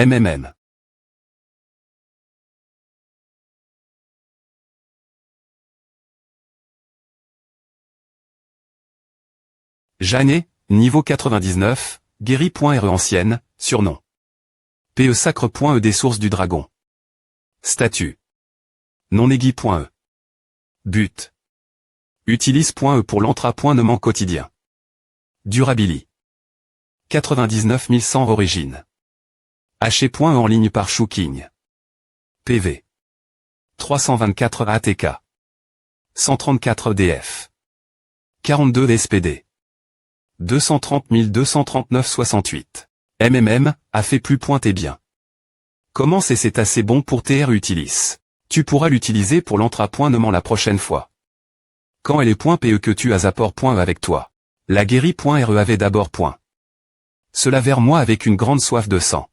MMM. Janet, niveau 99, guéri.re ancienne, surnom. PE sacre.e des sources du dragon. Statut. Non-aigui.e. But. Utilise.e pour l'entra.nement quotidien. Durabili. 99 100 origine. Haché.e en ligne par Chouking. PV. 324 ATK. 134 DF. 42 SPD. 230 239 68. MMM, a fait plus pointer bien. Comment c'est assez bon pour TR Utilis. Tu pourras l'utiliser pour l'entra.nement la prochaine fois. Quand elle est .pe que tu as apport.e avec toi. La guéri.re avait d'abord point. Cela vers moi avec une grande soif de sang.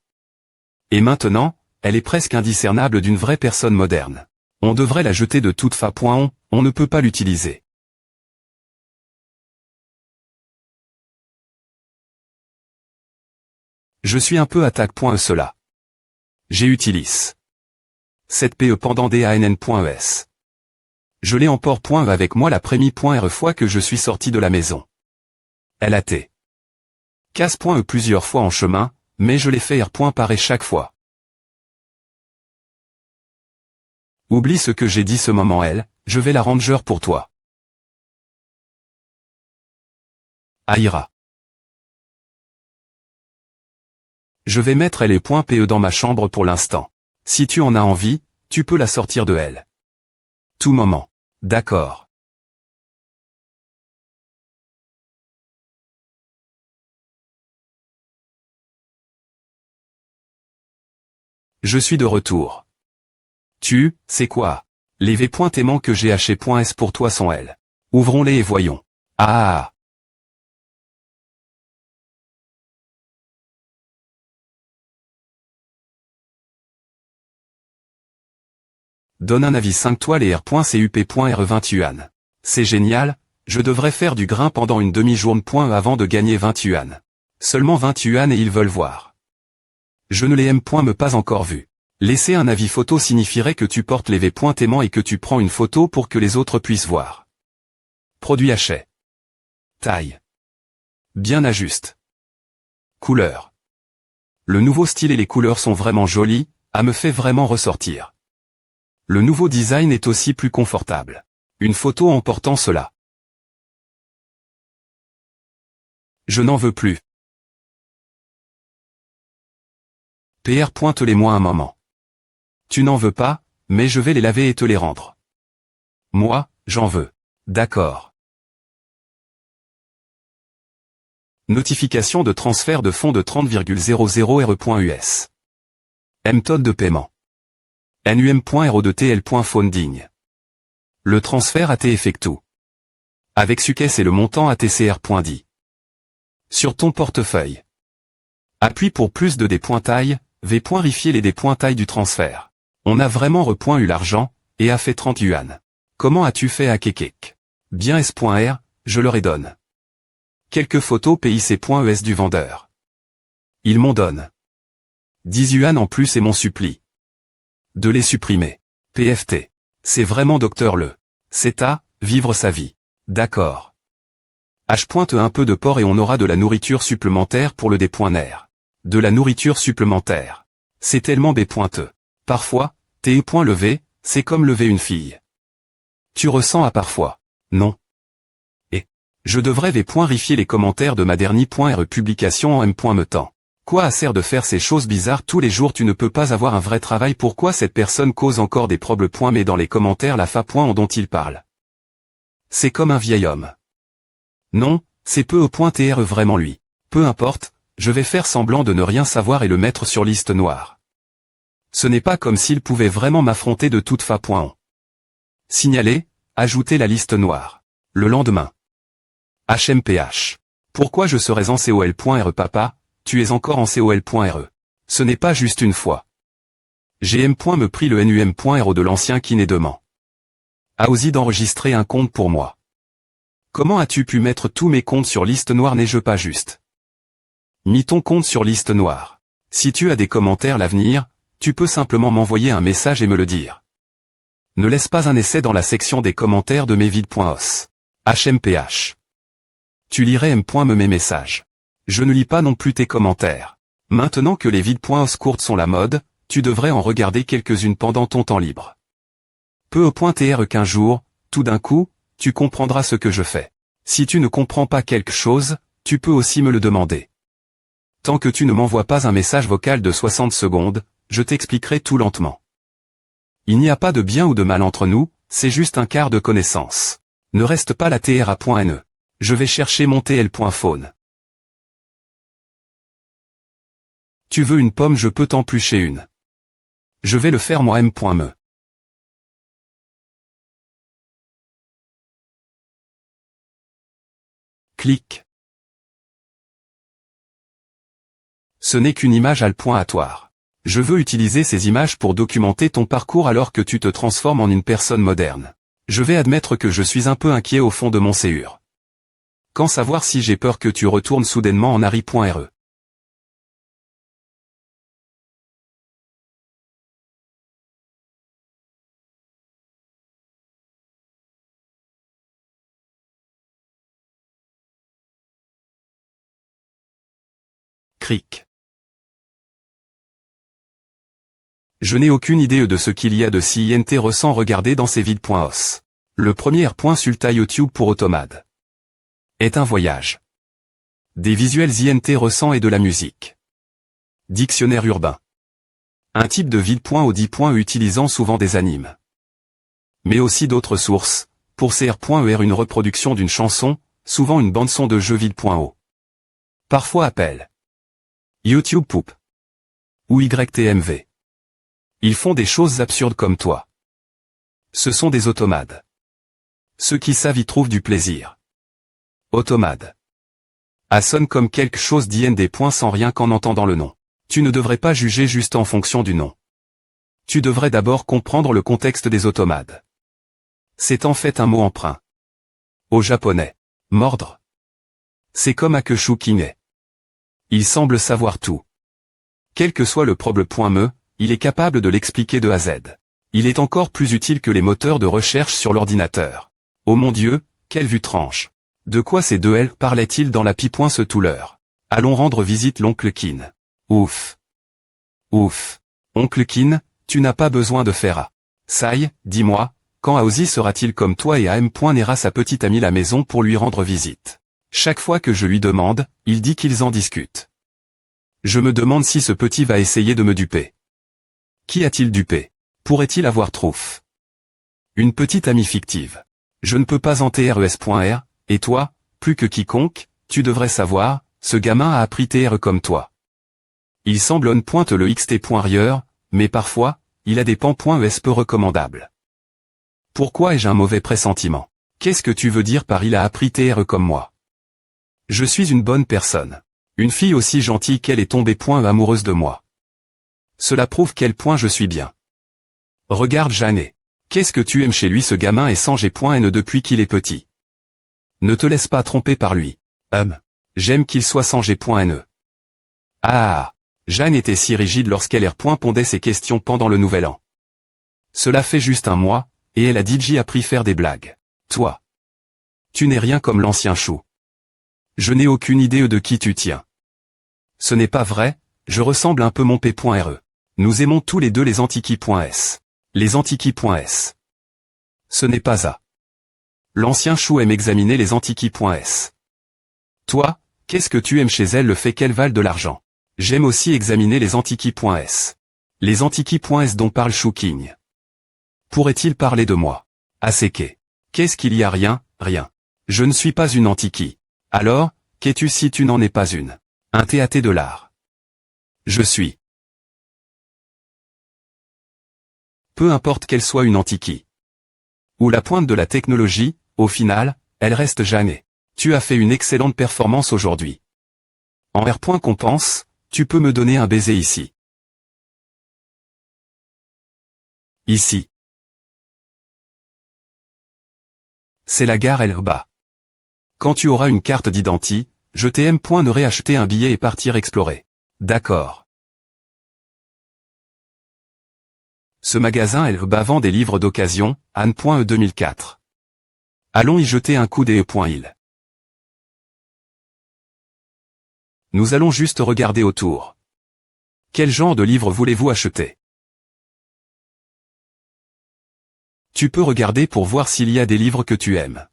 Et maintenant, elle est presque indiscernable d'une vraie personne moderne. On devrait la jeter de toute fa. On ne peut pas l'utiliser. Je suis un peu attaque.e cela. J'ai utilis. 7PE pendant DANN.es. Je l'ai en port.e avec moi l'après-midi.re fois que je suis sorti de la maison. LAT. Casse.e plusieurs fois en chemin, mais je l'ai fait R.paré chaque fois. Oublie ce que j'ai dit ce moment je vais la ranger pour toi. Aïra. Je vais mettre les.pe dans ma chambre pour l'instant. Si tu en as envie, tu peux la sortir de elle. Tout moment. D'accord. Je suis de retour. C'est quoi? Les v.aimants que j'ai haché.s pour toi sont elles. Ouvrons-les et voyons. Ah. Donne un avis 5 toiles et R.cup.re 20 yuan. C'est génial, je devrais faire du grain pendant une demi-journée avant de gagner 20 yuan. Seulement 20 yuan et ils veulent voir. Je ne les me pas encore vus. Laisser un avis photo signifierait que tu portes les v.aimants et que tu prends une photo pour que les autres puissent voir. Produit hachet. Taille. Bien ajuste. Couleur. Le nouveau style et les couleurs sont vraiment jolies, me fait vraiment ressortir. Le nouveau design est aussi plus confortable. Une photo en portant cela. Je n'en veux plus. PR. Pointe-les-moi un moment. Tu n'en veux pas, mais je vais les laver et te les rendre. Moi, j'en veux. D'accord. Notification de transfert de fonds de 30,00 RE.US. Méthode de paiement. NUM.RO de TL.Funding. Le transfert a été effectué. Avec succès et le montant ATCR.dit. Sur ton portefeuille. Appuie pour plus de D.taille, V.rifier les D.taille du transfert. On a vraiment eu l'argent, et a fait 30 yuan. Comment as-tu fait à Kekek? Bien S.R, je leur ai donne. Quelques photos PIC.ES du vendeur. Ils m'en donnent. 10 yuan en plus et m'en supplie. De les supprimer. PFT. C'est vraiment docteur le. C'est à, vivre sa vie. D'accord. H. Un peu de porc et on aura de la nourriture supplémentaire pour le D.ner. De la nourriture supplémentaire. C'est tellement B.E. Parfois, T.levé, c'est comme lever une fille. Tu ressens à parfois. Non. Et. Je devrais V.rifier les commentaires de ma dernière publication en M.me temps. Quoi à sert de faire ces choses bizarres tous les jours? Tu ne peux pas avoir un vrai travail. Pourquoi cette personne cause encore des problèmes? Mais dans les commentaires la fa. Dont il parle. C'est comme un vieil homme. Non, c'est PE.TR vraiment lui. Peu importe, je vais faire semblant de ne rien savoir et le mettre sur liste noire. Ce n'est pas comme s'il pouvait vraiment m'affronter de toute fa. Signaler, ajouter la liste noire. Le lendemain. HMPH. Pourquoi je serais en COL.RE papa? Tu es encore en COL.RE. Ce n'est pas juste une fois. GM. Me pris le NUM.RO de l'ancien qui n'est demain. A osé d'enregistrer un compte pour moi. Comment as-tu pu mettre tous mes comptes sur liste noire? N'ai-je pas juste mis ton compte sur liste noire? Si tu as des commentaires l'avenir, tu peux simplement m'envoyer un message et me le dire. Ne laisse pas un essai dans la section des commentaires de mesvides.os. HMPH. Tu lirais m.me mes messages. Je ne lis pas non plus tes commentaires. Maintenant que les vides.os courtes sont la mode, tu devrais en regarder quelques-unes pendant ton temps libre. Peu au point tr qu'un jour, tout d'un coup, tu comprendras ce que je fais. Si tu ne comprends pas quelque chose, tu peux aussi me le demander. Tant que tu ne m'envoies pas un message vocal de 60 secondes, je t'expliquerai tout lentement. Il n'y a pas de bien ou de mal entre nous, c'est juste un quart de connaissance. Ne reste pas la tra.ne. Je vais chercher mon tl.phone. Tu veux une pomme, je peux t'emplucher une. Je vais le faire moi m.me. Clique. Ce n'est qu'une image aléatoire. Je veux utiliser ces images pour documenter ton parcours alors que tu te transformes en une personne moderne. Je vais admettre que je suis un peu inquiet au fond de mon cœur. Quand savoir si j'ai peur que tu retournes soudainement en Harry.re. Cric. Je n'ai aucune idée de ce qu'il y a de si intéressant regarder dans ces vides.os. Le premier point sulta YouTube pour Automad est un voyage. Des visuels intéressants et de la musique. Dictionnaire urbain. Un type de vide.au utilisant souvent des animes. Mais aussi d'autres sources, pour cr.er une reproduction d'une chanson, souvent une bande-son de jeu vide.o. Parfois appel. YouTube Poop. Ou YTMV. Ils font des choses absurdes comme toi. Ce sont des automades. Ceux qui savent y trouvent du plaisir. Automade. A sonne comme quelque chose d'IND. Sans rien qu'en entendant le nom. Tu ne devrais pas juger juste en fonction du nom. Tu devrais d'abord comprendre le contexte des automades. C'est en fait un mot emprunt. Au japonais. Mordre. C'est comme Akeshukinge. Il semble savoir tout. Quel que soit le problème.me, il est capable de l'expliquer de A à Z. Il est encore plus utile que les moteurs de recherche sur l'ordinateur. Oh mon Dieu, quelle vue tranche. De quoi ces deux L parlaient-ils dans la pie-pointe tout l'heure? Allons rendre visite l'oncle Kin. Ouf. Ouf. Oncle Kin, tu n'as pas besoin de faire A. Sai, dis-moi, quand Aozi sera-t-il comme toi et AM n'ira sa petite amie la maison pour lui rendre visite? Chaque fois que je lui demande, il dit qu'ils en discutent. Je me demande si ce petit va essayer de me duper. Qui a-t-il dupé? Pourrait-il avoir trouf? Une petite amie fictive. Je ne peux pas en TRES.R, et toi, plus que quiconque, tu devrais savoir, ce gamin a appris TR comme toi. Il semble on pointe le XT.rieur, mais parfois, il a des pans.es peu recommandables. Pourquoi ai-je un mauvais pressentiment? Qu'est-ce que tu veux dire par il a appris TR comme moi? Je suis une bonne personne. Une fille aussi gentille qu'elle est tombée amoureuse de moi. Cela prouve quel point je suis bien. Regarde Jeannet. Qu'est-ce que tu aimes chez lui? Ce gamin est sans G.N depuis qu'il est petit. Ne te laisse pas tromper par lui. J'aime qu'il soit sans G.Ne. Ah. Jeanne était si rigide lorsqu'elle pondait ses questions pendant le nouvel an. Cela fait juste un mois, et elle a DJ appris faire des blagues. Toi. Tu n'es rien comme l'ancien chou. Je n'ai aucune idée de qui tu tiens. Ce n'est pas vrai, je ressemble un peu mon P.re. Nous aimons tous les deux les antiki.s. Les antiki.s. Ce n'est pas ça. L'ancien chou aime examiner les antiki.s. Toi, qu'est-ce que tu aimes chez elle? Le fait qu'elle vale de l'argent. J'aime aussi examiner les antiki.s. Les antiki.s dont parle Chouking. Pourrait-il parler de moi? Aseke. Qu'est-ce qu'il y a? Rien, rien. Je ne suis pas une antiki. Alors, qu'es-tu si tu n'en es pas une? Un TAT de l'art. Je suis. Peu importe qu'elle soit une antiki. Ou la pointe de la technologie, au final, elle reste Jeannet. Tu as fait une excellente performance aujourd'hui. En R. qu'on pense, tu peux me donner un baiser ici. Ici. C'est la gare Elba. Quand tu auras une carte d'identité, je t'aime. Ne réacheter un billet et partir explorer. D'accord. Ce magasin LBA vend des livres d'occasion, Anne.e 2004. Allons y jeter un coup d'œil. Nous allons juste regarder autour. Quel genre de livre voulez-vous acheter? Tu peux regarder pour voir s'il y a des livres que tu aimes.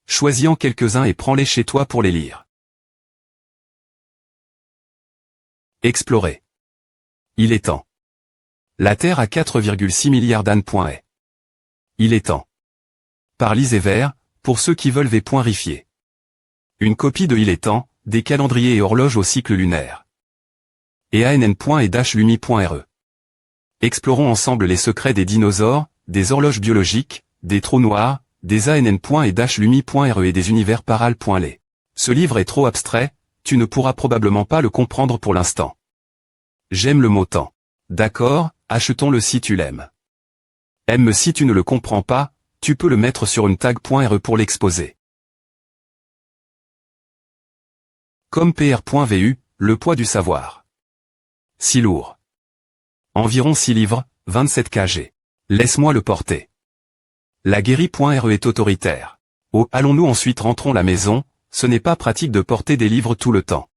Choisis-en quelques-uns et prends-les chez toi pour les lire. Explorer. Il est temps. La Terre a 4,6 milliards d'années. Il est temps. Par Lise Vert, pour ceux qui veulent vérifier. Une copie de Il est temps, des calendriers et horloges au cycle lunaire. Et ann.e-lumi.re. Explorons ensemble les secrets des dinosaures, des horloges biologiques, des trous noirs, des ann.e-lumi.re et des univers parallèles. Ce livre est trop abstrait, tu ne pourras probablement pas le comprendre pour l'instant. J'aime le mot temps. D'accord, achetons-le si tu l'aimes. Aime si tu ne le comprends pas, tu peux le mettre sur une tag.re pour l'exposer. Comme pr.vu, le poids du savoir. Si lourd. Environ 6 livres, 27 kg. Laisse-moi le porter. La guérie.re est autoritaire. Oh, allons-nous ensuite rentrons la maison, ce n'est pas pratique de porter des livres tout le temps.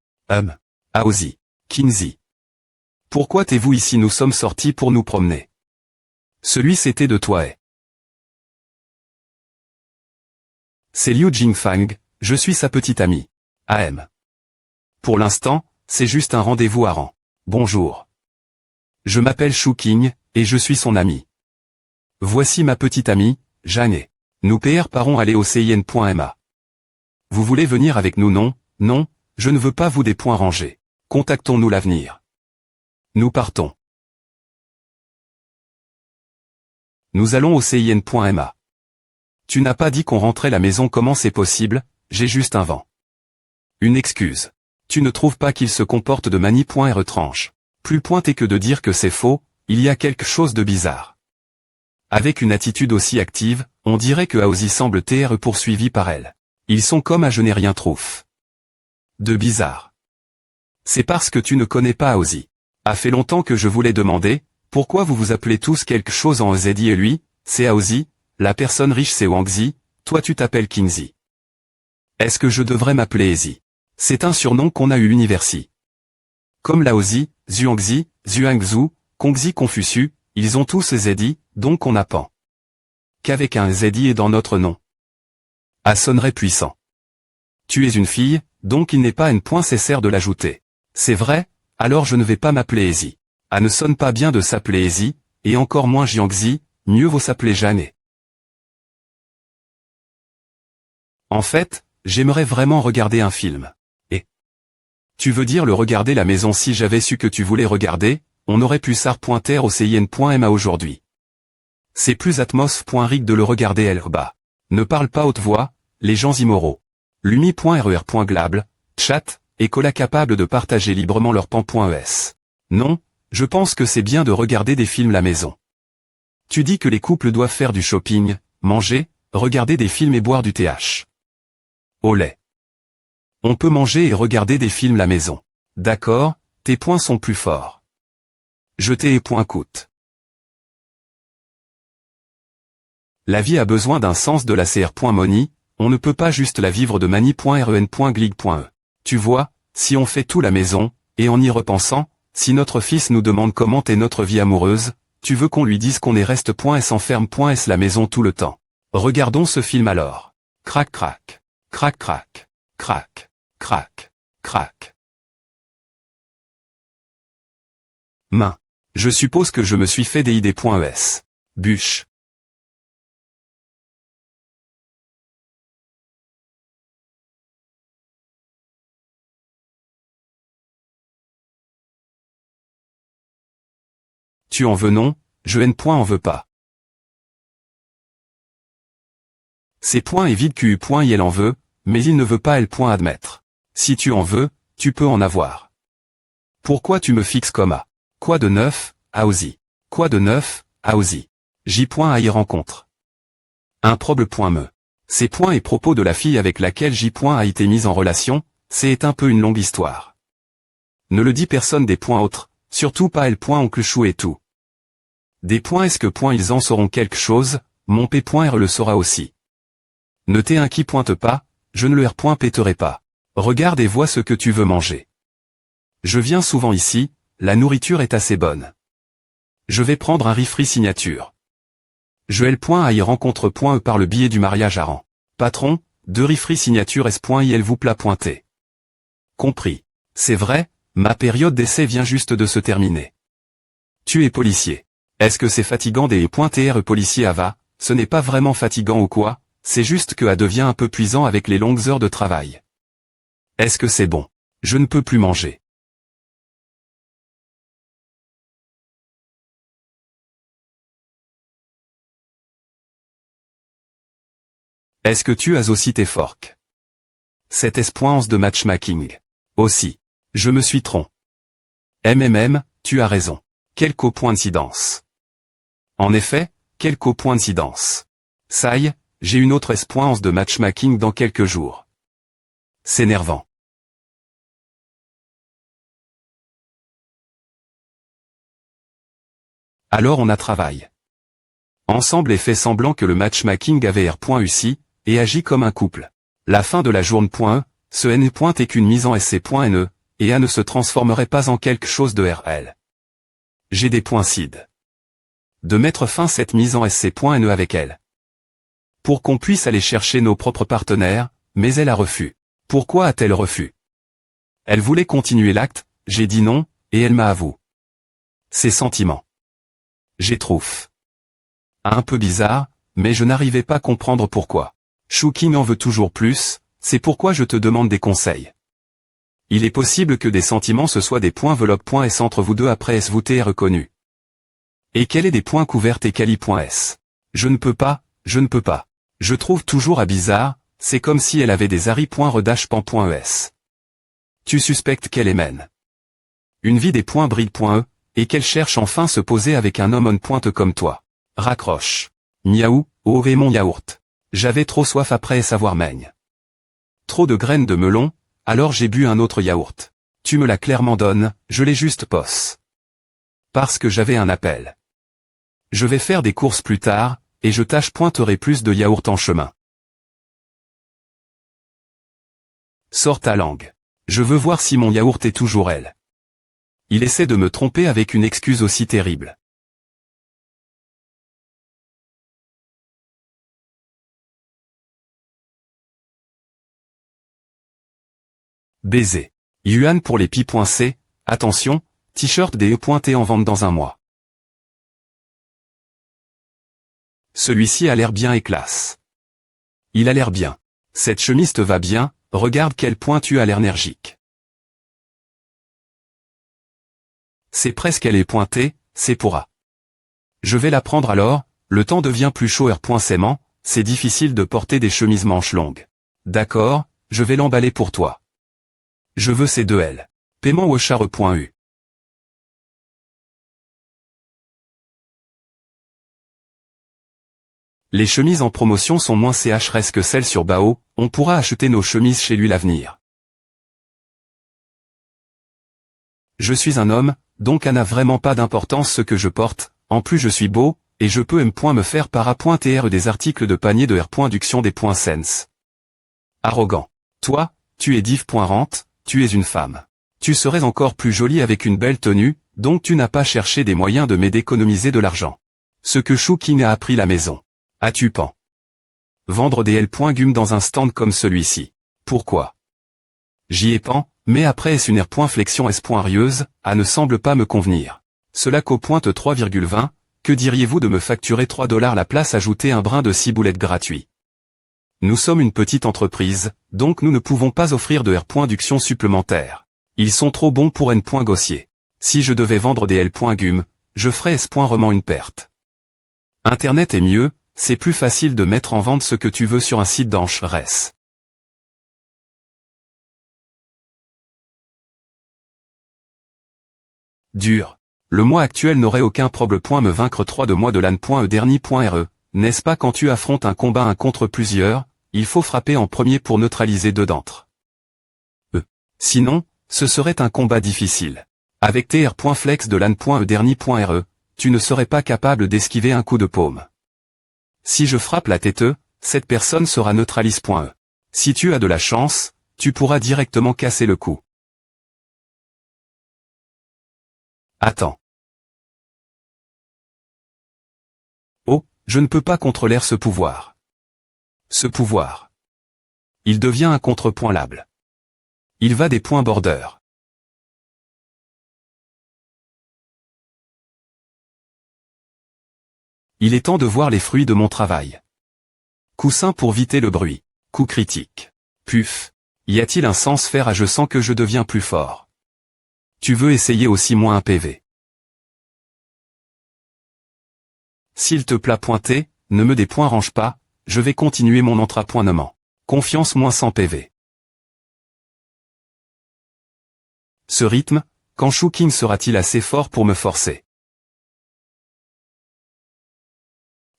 Aozi. Kinsey. Pourquoi t'es-vous ici? Nous sommes sortis pour nous promener. Celui c'était de toi est. C'est Liu Jingfang, je suis sa petite amie. AM. Pour l'instant, c'est juste un rendez-vous à rang. Bonjour. Je m'appelle Shu King, et je suis son ami. Voici ma petite amie, Jeanne. Nous partons aller au CIN.ma. Vous voulez venir avec nous? Non, non, je ne veux pas vous des points rangés. Contactons-nous l'avenir. Nous partons. Nous allons au CIN.ma. Tu n'as pas dit qu'on rentrait la maison, comment c'est possible? J'ai juste un vent. Une excuse. Tu ne trouves pas qu'il se comporte de manie.retranche. Plus pointé que de dire que c'est faux, il y a quelque chose de bizarre. Avec une attitude aussi active, on dirait que Aozi semble être poursuivi par elle. Ils sont comme à je n'ai rien trouve. De bizarre. C'est parce que tu ne connais pas Aozi. A fait longtemps que je voulais demander, pourquoi vous vous appelez tous quelque chose en Zedi et lui, c'est Aozi, la personne riche c'est Wangzi, toi tu t'appelles Kinsey. Est-ce que je devrais m'appeler Ezi? C'est un surnom qu'on a eu universi. Comme Laozi, Zhuangzi, Zhuangzhu, Kongzi Confucius, ils ont tous Zedi, donc on apprend qu'avec un Zedi est dans notre nom. A sonnerait puissant. Tu es une fille, donc il n'est pas un point nécessaire de l'ajouter. C'est vrai, alors je ne vais pas m'appeler Ezi. A ne sonne pas bien de s'appeler Ezi, et encore moins Jiangzi, mieux vaut s'appeler Jeanne. En fait, j'aimerais vraiment regarder un film. Et tu veux dire le regarder la maison? Si j'avais su que tu voulais regarder, on aurait pu s'arpointer au CIN.ma aujourd'hui. C'est plus atmos.rig de le regarder LBA. Ne parle pas haute voix, les gens immoraux. Lumi.rer.glable, chat, et colla capable de partager librement leur pan.es. Non, je pense que c'est bien de regarder des films la maison. Tu dis que les couples doivent faire du shopping, manger, regarder des films et boire du TH. Au lait. On peut manger et regarder des films la maison. D'accord, tes points sont plus forts. Jeter et point coûte. La vie a besoin d'un sens de la CR.money, on ne peut pas juste la vivre de mani.ren.glig.e. Tu vois, si on fait tout la maison, et en y repensant, si notre fils nous demande comment est notre vie amoureuse, tu veux qu'on lui dise qu'on est reste.s enferme.s la maison tout le temps. Regardons ce film alors. Crac crac. Crac crac. Crac. Crac. Crac. Main. Je suppose que je me suis fait des idées.es. Bûche. Tu en veux non, je en veux pas. C'est point et vide QU point elle en veut, mais il ne veut pas elle point admettre. Si tu en veux, tu peux en avoir. Pourquoi tu me fixes comme A? Quoi de neuf, Aozi? Quoi de neuf, Aozi? J. à y rencontre. Improbe.me. Ces points et propos de la fille avec laquelle J. a été mise en relation, c'est un peu une longue histoire. Ne le dit personne des points autres, surtout pas elle. Oncle Chou et tout. Des points est-ce que point ils en sauront quelque chose, mon P.R le saura aussi. Ne t'inquiète pointe pas, je ne le R.péterai pas. Regarde et vois ce que tu veux manger. Je viens souvent ici, la nourriture est assez bonne. Je vais prendre un riz signature. Je L.A y rencontre.e par le biais du mariage à rang. Patron, 2 riz signature S.il vous plat pointé. Compris. C'est vrai, ma période d'essai vient juste de se terminer. Tu es policier. Est-ce que c'est fatigant des .r policier Ava? Ce n'est pas vraiment fatigant ou quoi, c'est juste que A devient un peu puisant avec les longues heures de travail. Est-ce que c'est bon? Je ne peux plus manger. Est-ce que tu as aussi tes forks? Cette espérance de matchmaking. Aussi. Je me suis trompé. Tu as raison. Quelle coïncidence. En effet, quelle coïncidence. Ça y est, j'ai une autre espérance de matchmaking dans quelques jours. C'est énervant. Alors on a travaillé ensemble et fait semblant que le matchmaking avait R.U.C. et agit comme un couple. La fin de la journée.e, ce N. est qu'une mise en SC.NE, et A ne se transformerait pas en quelque chose de RL. J'ai des points CID. De mettre fin cette mise en SC.NE avec elle. Pour qu'on puisse aller chercher nos propres partenaires, mais elle a refus. Pourquoi a-t-elle refus? Elle voulait continuer l'acte, j'ai dit non, et elle m'a avoué ses sentiments. J'ai trouvé un peu bizarre, mais je n'arrivais pas à comprendre pourquoi. Chouking en veut toujours plus, c'est pourquoi je te demande des conseils. Il est possible que des sentiments ce soient des points veloppe.s entre vous deux après SVT est reconnu. Et quel est des points couverts et quali.s? Je ne peux pas. Je trouve toujours à bizarre, c'est comme si elle avait des ari.redash.es. Tu suspectes qu'elle émène une vie des points bride.e, et qu'elle cherche enfin se poser avec un homme on pointe comme toi. Raccroche. Miaou, oh mon yaourt. J'avais trop soif après savoir maigne. Trop de graines de melon, alors j'ai bu un autre yaourt. Tu me l'as clairement donne, je l'ai juste posse. Parce que j'avais un appel. Je vais faire des courses plus tard, et je pointerai plus de yaourt en chemin. Sors ta langue. Je veux voir si mon yaourt est toujours elle. Il essaie de me tromper avec une excuse aussi terrible. Baiser. Yuan pour les pi.c, attention, t-shirt des E.T en vente dans un mois. Celui-ci a l'air bien et classe. Il a l'air bien. Cette chemise te va bien, regarde quel point tu as l'air énergique. C'est presque elle est pointée, c'est pour A. Je vais la prendre alors, le temps devient plus chaud R.Saiement, c'est difficile de porter des chemises manches longues. D'accord, je vais l'emballer pour toi. Je veux ces deux L. Paiement au char.u. Les chemises en promotion sont moins CHRS que celles sur Bao, on pourra acheter nos chemises chez lui l'avenir. Je suis un homme, donc n'a vraiment pas d'importance ce que je porte, en plus je suis beau, et je peux me faire para.tr des articles de panier de R.Duction des points sense. Arrogant. Toi, tu es div.rente, tu es une femme. Tu serais encore plus jolie avec une belle tenue, donc tu n'as pas cherché des moyens de m'aider d'économiser de l'argent. Ce que Chouking a appris la maison. As-tu pan? Vendre des L.Gum dans un stand comme celui-ci. Pourquoi? J'y ai pan, mais après est une R.Flexion S.Rieuse, A ne semble pas me convenir. Cela qu'au pointe 3,20, que diriez-vous de me facturer $3 la place ajouter un brin de ciboulette gratuit? Nous sommes une petite entreprise, donc nous ne pouvons pas offrir de R.Duction supplémentaire. Ils sont trop bons pour N.Gossier. Si je devais vendre des L.Gum, je ferais S.Roman une perte. Internet est mieux, c'est plus facile de mettre en vente ce que tu veux sur un site d'Ancheresse. Dur. Le mois actuel n'aurait aucun problème. Me vaincre 3 de mois de l'an.e dernier.re, n'est-ce pas quand tu affrontes un combat un contre plusieurs, il faut frapper en premier pour neutraliser deux d'entre eux. Sinon, ce serait un combat difficile. Avec TR.flex de l'an.e dernier.re, tu ne serais pas capable d'esquiver un coup de paume. Si je frappe la tête, cette personne sera neutralise.e. Si tu as de la chance, tu pourras directement casser le coup. Attends. Oh, je ne peux pas contrôler ce pouvoir. Ce pouvoir. Il devient un contrepoint-lable. Il va des points border. Il est temps de voir les fruits de mon travail. Coussin pour viter le bruit. Coup critique. Puf. Y a-t-il un sens faire à je sens que je deviens plus fort. Tu veux essayer aussi moins un PV. S'il te plaît pointer, ne me des points range pas, je vais continuer mon entrapointement. Confiance moins 100 PV. Ce rythme, quand Shuking sera-t-il assez fort pour me forcer?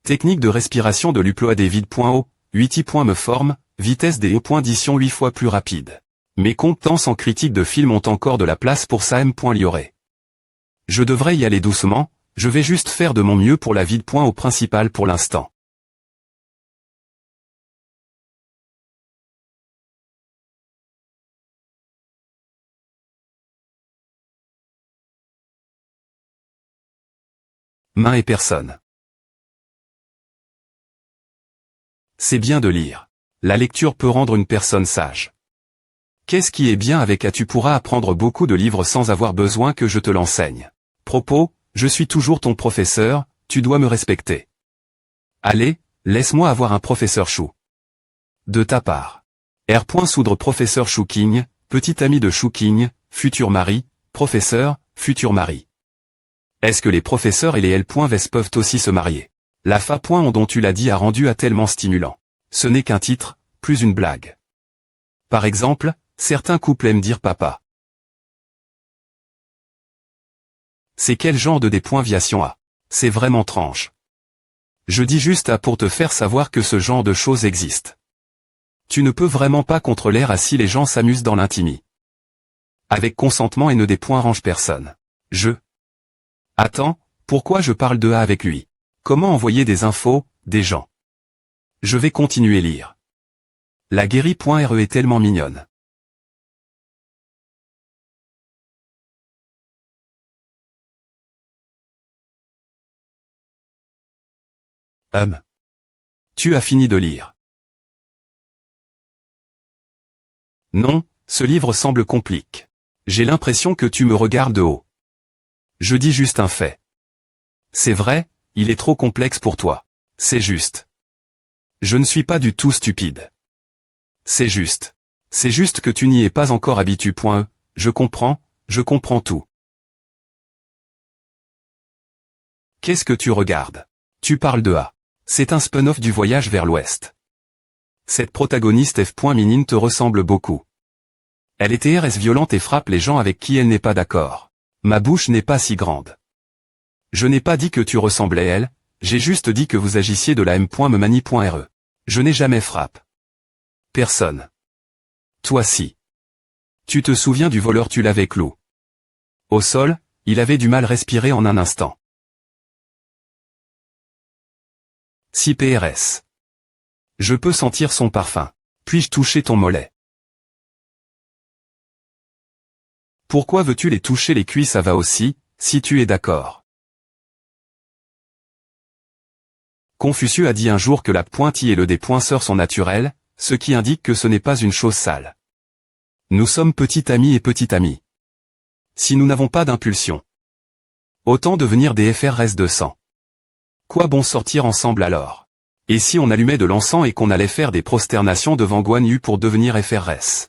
Technique de respiration de l'upload des vide.o, 8 me forme, vitesse des e.dition 8 fois plus rapide. Mes compétences en critique de film ont encore de la place pour ça m.lioré. Je devrais y aller doucement, je vais juste faire de mon mieux pour la vide.o principale pour l'instant. Main et personne. C'est bien de lire. La lecture peut rendre une personne sage. Qu'est-ce qui est bien avec tu pourras apprendre beaucoup de livres sans avoir besoin que je te l'enseigne. Propos, je suis toujours ton professeur, tu dois me respecter. Allez, laisse-moi avoir un professeur Chou. De ta part. R. Soudre professeur Shuking, petit ami de Shuking, futur mari, professeur, futur mari. Est-ce que les professeurs et les L.Ves peuvent aussi se marier? La fa. On dont tu l'as dit a rendu à tellement stimulant. Ce n'est qu'un titre, plus une blague. Par exemple, certains couples aiment dire papa. C'est quel genre de dépoinviation a? C'est vraiment tranche. Je dis juste à pour te faire savoir que ce genre de choses existe. Tu ne peux vraiment pas contrôler à si les gens s'amusent dans l'intimie. Avec consentement et ne des points range personne. Attends, pourquoi je parle de A avec lui? Comment envoyer des infos, des gens? Je vais continuer lire. La guérie.re est tellement mignonne. Tu as fini de lire. Non, ce livre semble compliqué. J'ai l'impression que tu me regardes de haut. Je dis juste un fait. C'est vrai, il est trop complexe pour toi. C'est juste. Je ne suis pas du tout stupide. C'est juste. C'est juste que tu n'y es pas encore habitué. Je comprends tout. Qu'est-ce que tu regardes? Tu parles de A. C'est un spin-off du Voyage vers l'Ouest. Cette protagoniste F. Minine te ressemble beaucoup. Elle est TRS violente et frappe les gens avec qui elle n'est pas d'accord. Ma bouche n'est pas si grande. Je n'ai pas dit que tu ressemblais à elle, j'ai juste dit que vous agissiez de la m.memani.re. Je n'ai jamais frappé personne. Toi si. Tu te souviens du voleur tu l'avais clou. Au sol, il avait du mal à respirer en un instant. 6 PRS. Je peux sentir son parfum. Puis-je toucher ton mollet? Pourquoi veux-tu les toucher les cuisses? Ça va aussi, si tu es d'accord. Confucius a dit un jour que la pointille et le dépoinçeur sont naturels, ce qui indique que ce n'est pas une chose sale. Nous sommes petit amis et petit ami. Si nous n'avons pas d'impulsion, autant devenir des FRS 200. Quoi bon sortir ensemble alors? Et si on allumait de l'encens et qu'on allait faire des prosternations devant Guan Yu pour devenir FRS?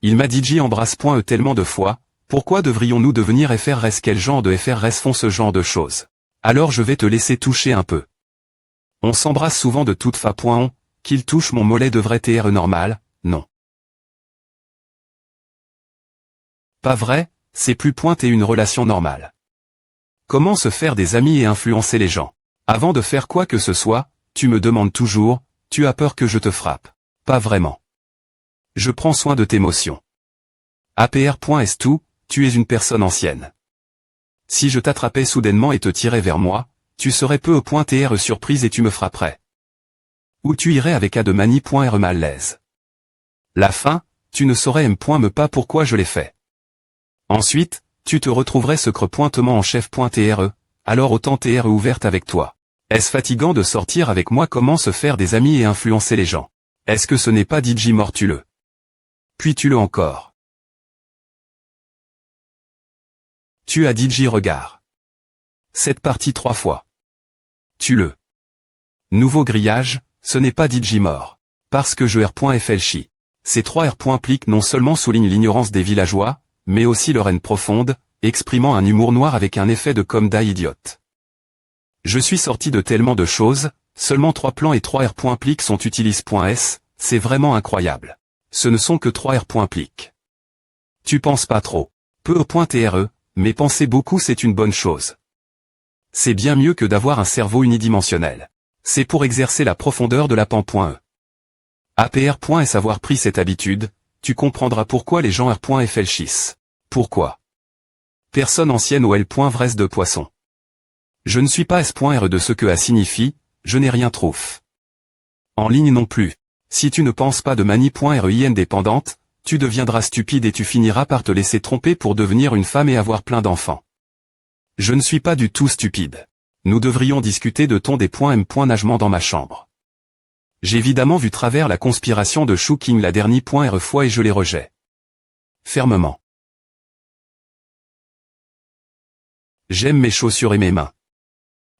Il m'a dit J embrasse.e tellement de fois, pourquoi devrions-nous devenir FRS? Quel genre de FRS font ce genre de choses? Alors je vais te laisser toucher un peu. On s'embrasse souvent de toute fa. Qu'il touche mon mollet devrait être normal, non. Pas vrai, c'est plus pointé une relation normale. Comment se faire des amis et influencer les gens? Avant de faire quoi que ce soit, tu me demandes toujours, tu as peur que je te frappe? Pas vraiment. Je prends soin de tes motions. APR.S2, tu es une personne ancienne. Si je t'attrapais soudainement et te tirais vers moi, tu serais peu au point tr surprise et tu me frapperais. Ou tu irais avec a de mani.r malaise. La fin, tu ne saurais m.me pas pourquoi je l'ai fait. Ensuite, tu te retrouverais ce creux-pointement en chef.tre, alors autant TR ouverte avec toi. Est-ce fatigant de sortir avec moi? Comment se faire des amis et influencer les gens? Est-ce que ce n'est pas DJ mortuleux? Puis tu le encore. Tu as DJ regard. Cette partie 3 fois. Tu le. Nouveau grillage, ce n'est pas DJ mort. Parce que je r.flchi. Ces 3 r.pliques non seulement soulignent l'ignorance des villageois, mais aussi leur haine profonde, exprimant un humour noir avec un effet de comédie idiote. Je suis sorti de tellement de choses, seulement 3 plans et 3 r.pliques sont utilisés.s, c'est vraiment incroyable. Ce ne sont que 3 r.pliques. Tu penses pas trop. Peu au point TRE, mais penser beaucoup c'est une bonne chose. C'est bien mieux que d'avoir un cerveau unidimensionnel. C'est pour exercer la profondeur de la pan.e. APR.s avoir pris cette habitude, tu comprendras pourquoi les gens r.flchissent. Pourquoi? Personne ancienne au L.vres de poisson. Je ne suis pas S.R de ce que A signifie, je n'ai rien trouf. En ligne non plus. Si tu ne penses pas de mani.ri indépendante, tu deviendras stupide et tu finiras par te laisser tromper pour devenir une femme et avoir plein d'enfants. Je ne suis pas du tout stupide. Nous devrions discuter de ton des points M. Nagement dans ma chambre. J'ai évidemment vu travers la conspiration de Shuking la dernière .r fois et je les rejets. Fermement. J'aime mes chaussures et mes mains.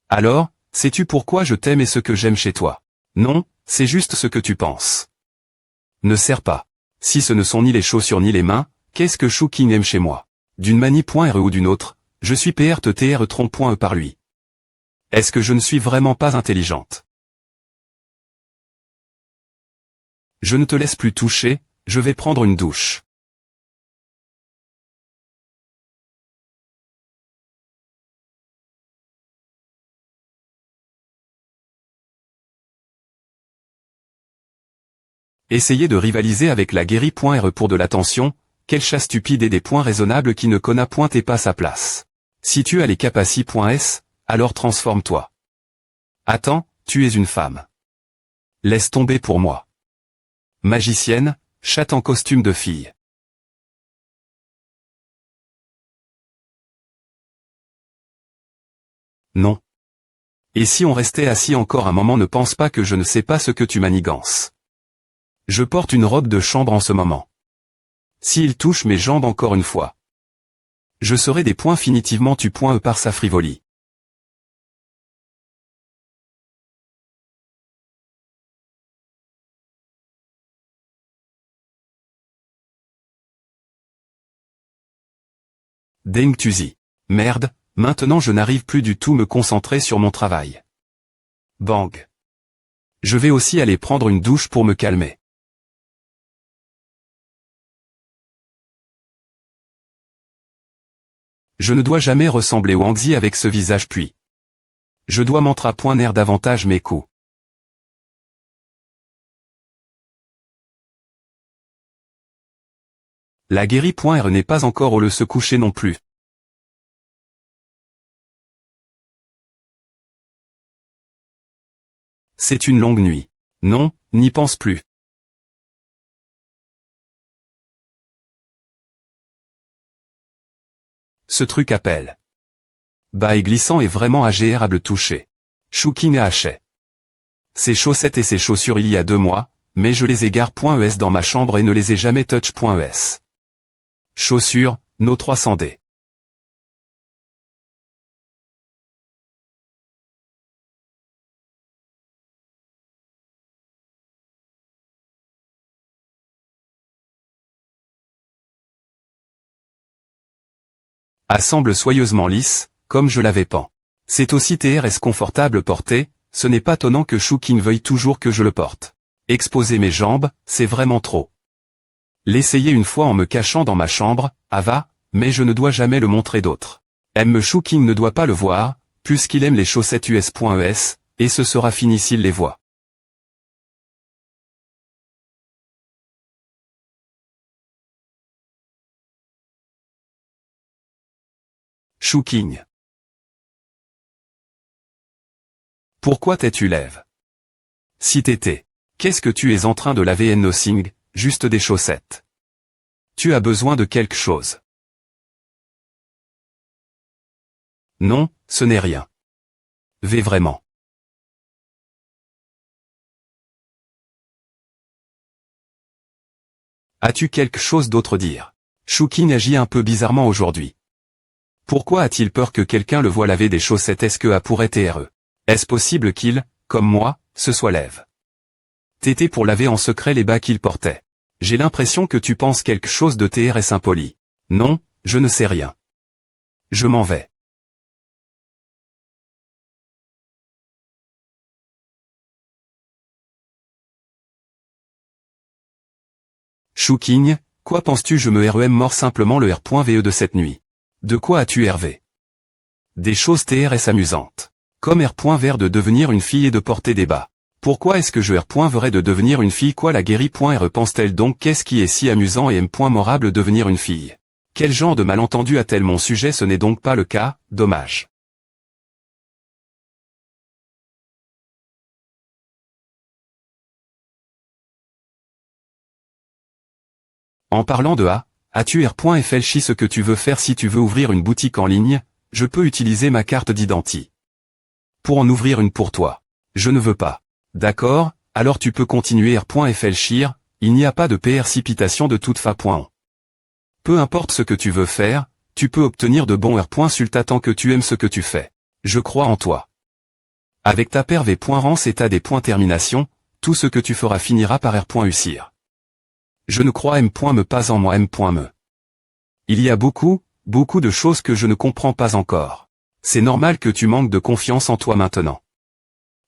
Alors, sais-tu pourquoi je t'aime et ce que j'aime chez toi? Non, c'est juste ce que tu penses. Ne sert pas. Si ce ne sont ni les chaussures ni les mains, qu'est-ce que Shuking aime chez moi? D'une mani.r ou d'une autre, je suis PRTTR tronc.e par lui. Est-ce que je ne suis vraiment pas intelligente? Je ne te laisse plus toucher, je vais prendre une douche. Essayez de rivaliser avec la guérie.r pour de l'attention, quel chat stupide et des points raisonnables qui ne connaît point et pas sa place. Si tu as les capaci.s, alors transforme-toi. Attends, tu es une femme. Laisse tomber pour moi. Magicienne, chatte en costume de fille. Non. Et si on restait assis encore un moment, ne pense pas que je ne sais pas ce que tu manigances. Je porte une robe de chambre en ce moment. S'il touche mes jambes encore une fois, je serai des points finitivement tu.e par sa frivolie. Deng Tuzi. Merde, maintenant je n'arrive plus du tout me concentrer sur mon travail. Bang. Je vais aussi aller prendre une douche pour me calmer. Je ne dois jamais ressembler Wang Zi avec ce visage puis. Je dois m'entrapoiner davantage mes coups. La guérie.r n'est pas encore au le se coucher non plus. C'est une longue nuit. Non, n'y pense plus. Ce truc appelle. Bas et glissant et vraiment agréable toucher. Shuking a haché. Ces chaussettes et ces chaussures il y a 2 mois, mais je les ai gare.es dans ma chambre et ne les ai jamais touch.es. Chaussures, nos 300D. Assemble soyeusement lisse, comme je l'avais pan. C'est aussi TRS confortable porté, ce n'est pas tonnant que Shuking veuille toujours que je le porte. Exposer mes jambes, c'est vraiment trop. L'essayer une fois en me cachant dans ma chambre, va, mais je ne dois jamais le montrer d'autres. M. Shuking ne doit pas le voir, puisqu'il aime les chaussettes US.es, et ce sera fini s'il les voit. Chouking. Pourquoi t'es-tu lève? Si t'étais. Qu'est-ce que tu es en train de laver and nothing, juste des chaussettes? Tu as besoin de quelque chose. Non, ce n'est rien. V vraiment. As-tu quelque chose d'autre à dire? Chouking agit un peu bizarrement aujourd'hui. Pourquoi a-t-il peur que quelqu'un le voie laver des chaussettes? Est-ce que A pourrait TRE? Est-ce possible qu'il, comme moi, se soit lève? T'étais pour laver en secret les bas qu'il portait. J'ai l'impression que tu penses quelque chose de TRS impoli. Non, je ne sais rien. Je m'en vais. Chouking, quoi penses-tu? Je me REM mort simplement le R.VE de cette nuit. De quoi as-tu Hervé? Des choses TRS amusantes. Comme R.Vert de devenir une fille et de porter des bas. Pourquoi est-ce que je R.Verrais de devenir une fille? Quoi la guérie.R pense-t-elle donc? Qu'est-ce qui est si amusant et M.Morable devenir une fille? Quel genre de malentendu a-t-elle mon sujet? Ce n'est donc pas le cas, dommage. En parlant de A, as-tu R.Felchi ce que tu veux faire? Si tu veux ouvrir une boutique en ligne, je peux utiliser ma carte d'identité. Pour en ouvrir une pour toi. Je ne veux pas. D'accord, alors tu peux continuer R.Felchir, il n'y a pas de précipitation de toute façon. Peu importe ce que tu veux faire, tu peux obtenir de bons R.Sulta tant que tu aimes ce que tu fais. Je crois en toi. Avec ta paire V.Rance et ta des.Termination, tout ce que tu feras finira par R.Ucir. Je ne crois M.Me pas en moi M.Me. Il y a beaucoup de choses que je ne comprends pas encore. C'est normal que tu manques de confiance en toi maintenant.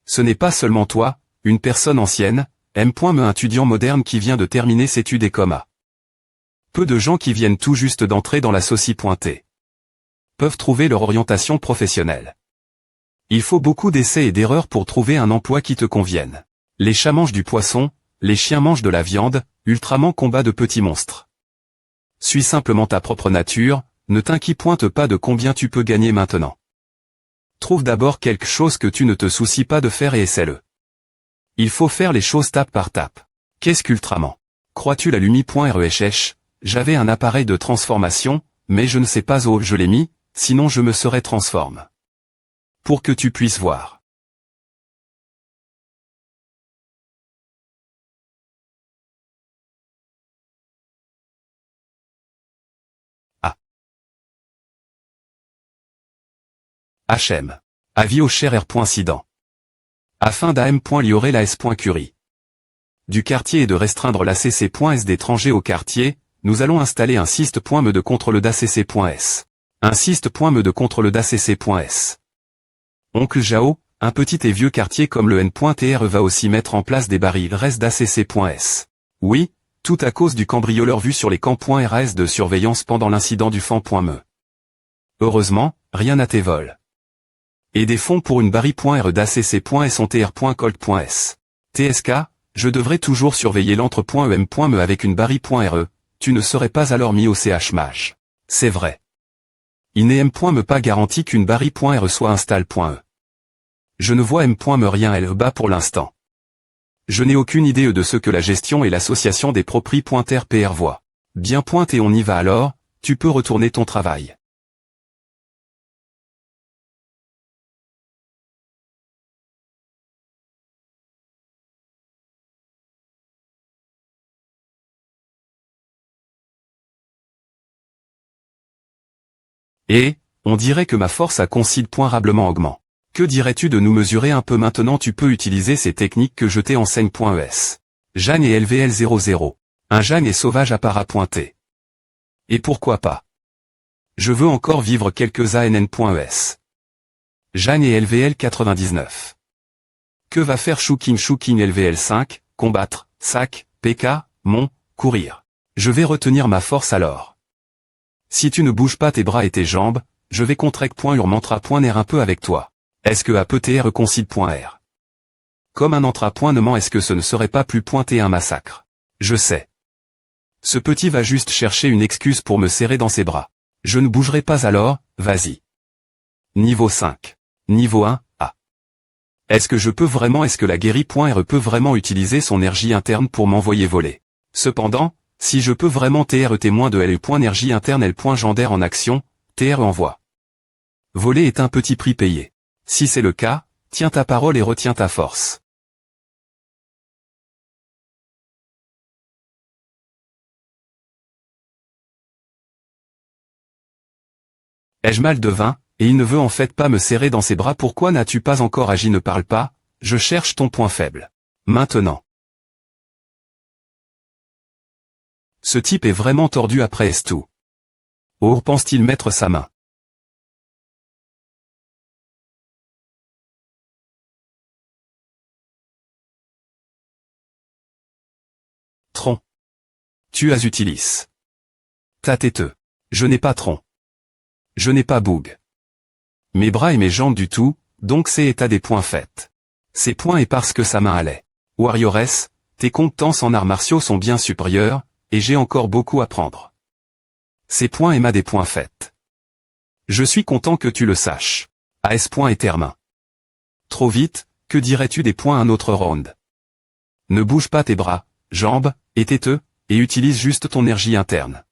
Ce n'est pas seulement toi, une personne ancienne, M.Me un étudiant moderne qui vient de terminer ses études et coma. Peu de gens qui viennent tout juste d'entrer dans la société peuvent trouver leur orientation professionnelle. Il faut beaucoup d'essais et d'erreurs pour trouver un emploi qui te convienne. Les chats mangent du poisson, les chiens mangent de la viande, Ultraman combat de petits monstres. Suis simplement ta propre nature, ne t'inquiète pas de combien tu peux gagner maintenant. Trouve d'abord quelque chose que tu ne te soucies pas de faire et essaie-le. Il faut faire les choses tape par tape. Qu'est-ce qu'Ultraman? Crois-tu la Lumi.RESH? J'avais un appareil de transformation, mais je ne sais pas où je l'ai mis, sinon je me serais transformé. Pour que tu puisses voir. HM. Avis au cher R.Incident. Afin d'AM.liorer la S.Curie. Du quartier et de restreindre la CC.S d'étrangers au quartier, nous allons installer un syst.me de contrôle d'ACC.S. Un syst.me de contrôle d'ACC.S. Oncle Jao, un petit et vieux quartier comme le N.TR va aussi mettre en place des barils RES d'ACC.S. Oui, tout à cause du cambrioleur vu sur les camps.RAS de surveillance pendant l'incident du fan.me. Heureusement, rien n'a été vol. Et des fonds pour une barri.re d'ACC.S en tr.colt.s. TSK, je devrais toujours surveiller l'entre.em.me avec une barri.re, tu ne serais pas alors mis au CH-MAJ. C'est vrai. Il n'est M.me pas garanti qu'une barri.re soit install.e. Je ne vois M.me rien bas pour l'instant. Je n'ai aucune idée de ce que la gestion et l'association des propri.rpr voient. Bien et on y va alors, tu peux retourner ton travail. Et, on dirait que ma force a considérablement augmenté. Que dirais-tu de nous mesurer un peu maintenant? Tu peux utiliser ces techniques que je t'enseigne.es. Jeanne et LVL00. Un Jeanne et sauvage à para.t. Et pourquoi pas? Je veux encore vivre quelques ANN.es. Jeanne et LVL99. Que va faire Chouking LVL5, combattre, sac, PK, mon, courir. Je vais retenir ma force alors. Si tu ne bouges pas tes bras et tes jambes, je vais contract.urmantra.ner un peu avec toi. Est-ce que APTR concide.r? Comme un entrapointement, est-ce que ce ne serait pas plus pointé un massacre? Je sais. Ce petit va juste chercher une excuse pour me serrer dans ses bras. Je ne bougerai pas alors, vas-y. Niveau 5. Niveau 1, A. Est-ce que la guérie.re peut vraiment utiliser son énergie interne pour m'envoyer voler? Cependant, si je peux vraiment TRE de LE.énergie interne L.gendaire en action, TRE envoie. Voler est un petit prix payé. Si c'est le cas, tiens ta parole et retiens ta force. Ai-je mal de vin, et il ne veut en fait pas me serrer dans ses bras? Pourquoi n'as-tu pas encore agi? Ne parle pas, je cherche ton point faible. Maintenant. Ce type est vraiment tordu après tout. Où pense-t-il mettre sa main? Tron. Tu as utilis. Ta têteux. Je n'ai pas tronc. Je n'ai pas boug. Mes bras et mes jambes du tout, donc c'est état des points faits. Ces points est parce que sa main allait. Warrioress, tes compétences en arts martiaux sont bien supérieures, et j'ai encore beaucoup à prendre. Ces points et des points faits. Je suis content que tu le saches. AS point et termin. Trop vite, que dirais-tu des points un autre round? Ne bouge pas tes bras, jambes, et têteux, et utilise juste ton énergie interne.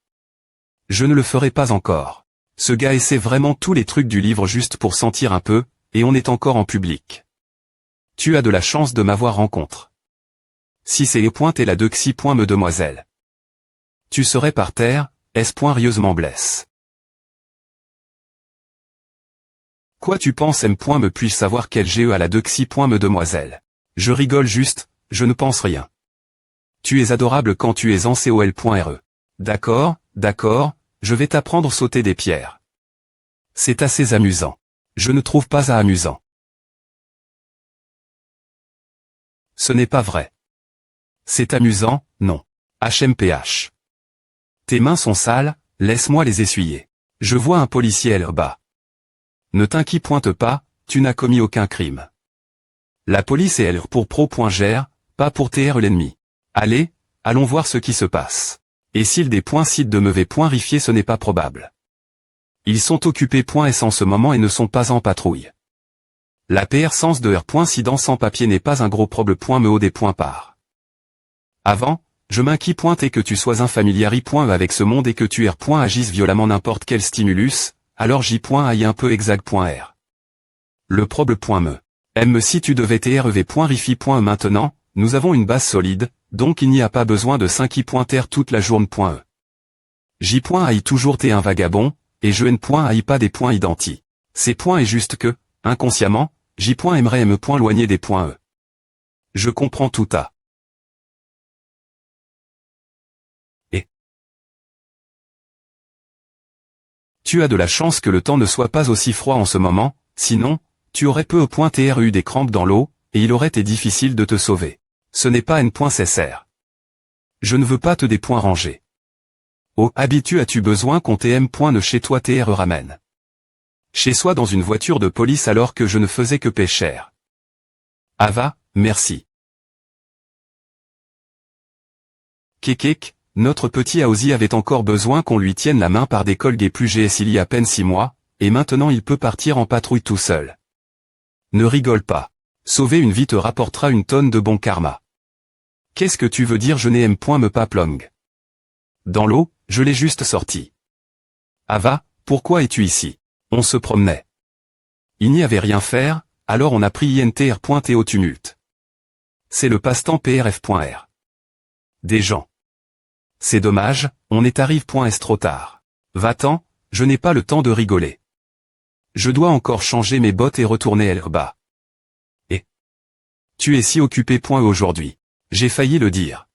Je ne le ferai pas encore. Ce gars essaie vraiment tous les trucs du livre juste pour sentir un peu, et on est encore en public. Tu as de la chance de m'avoir rencontre. Si c'est les points t'es la Dexy point me demoiselle. Tu serais par terre, S point rieusement blesse. Quoi tu penses M point me puis-je savoir quel GE à la Dexy point me demoiselle? Je rigole juste, je ne pense rien. Tu es adorable quand tu es en COL.RE. D'accord, d'accord, je vais t'apprendre sauter des pierres. C'est assez amusant. Je ne trouve pas ça amusant. Ce n'est pas vrai. C'est amusant, non. HMPH. Tes mains sont sales, laisse-moi les essuyer. Je vois un policier là-bas. Ne t'inquiète pas, tu n'as commis aucun crime. La police est elle pour pro.gère, pas pour TR l'ennemi. Allez, allons voir ce qui se passe. Et s'il des points sites de mauvais points rifiés ce n'est pas probable. Ils sont occupés .s en ce moment et ne sont pas en patrouille. La PR sens de R.sidant sans papier n'est pas un gros problème .me des points par. Avant, je m'inquiète et que tu sois un familiari avec ce monde et que tu agisses violemment n'importe quel stimulus, alors aille un peu exact.r. Le problème me si tu devais TREV.rifi. Maintenant, nous avons une base solide, donc il n'y a pas besoin de 5i.r toute la journée.e. J.ai toujours t'es un vagabond, et je n.ai pas des points identiques. Ces points est juste que, inconsciemment, J. aimerait me loigner des points E. Je comprends tout à. Et tu as de la chance que le temps ne soit pas aussi froid en ce moment, sinon, tu aurais peu eu des crampes dans l'eau, et il aurait été difficile de te sauver. Ce n'est pas n.cr. Je ne veux pas te des points rangés. Oh, as-tu besoin qu'on ne chez toi TR ramène? Chez soi dans une voiture de police alors que je ne faisais que pêcher. Ava, merci. Kekek, notre petit Aozi avait encore besoin qu'on lui tienne la main par des colgues plus GS il y a à peine 6 mois, et maintenant il peut partir en patrouille tout seul. Ne rigole pas. Sauver une vie te rapportera une tonne de bon karma. Qu'est-ce que tu veux dire je n'aime point me paplong? Dans l'eau, je l'ai juste sorti. Ava, pourquoi es-tu ici? On se promenait. Il n'y avait rien faire, alors on a pris INTR.T au tumulte. C'est le passe-temps PRF.R. Des gens. C'est dommage, on est arrive.S trop tard. Va-t'en, je n'ai pas le temps de rigoler. Je dois encore changer mes bottes et retourner à l'herba. Et tu es si occupé.E aujourd'hui. J'ai failli le dire.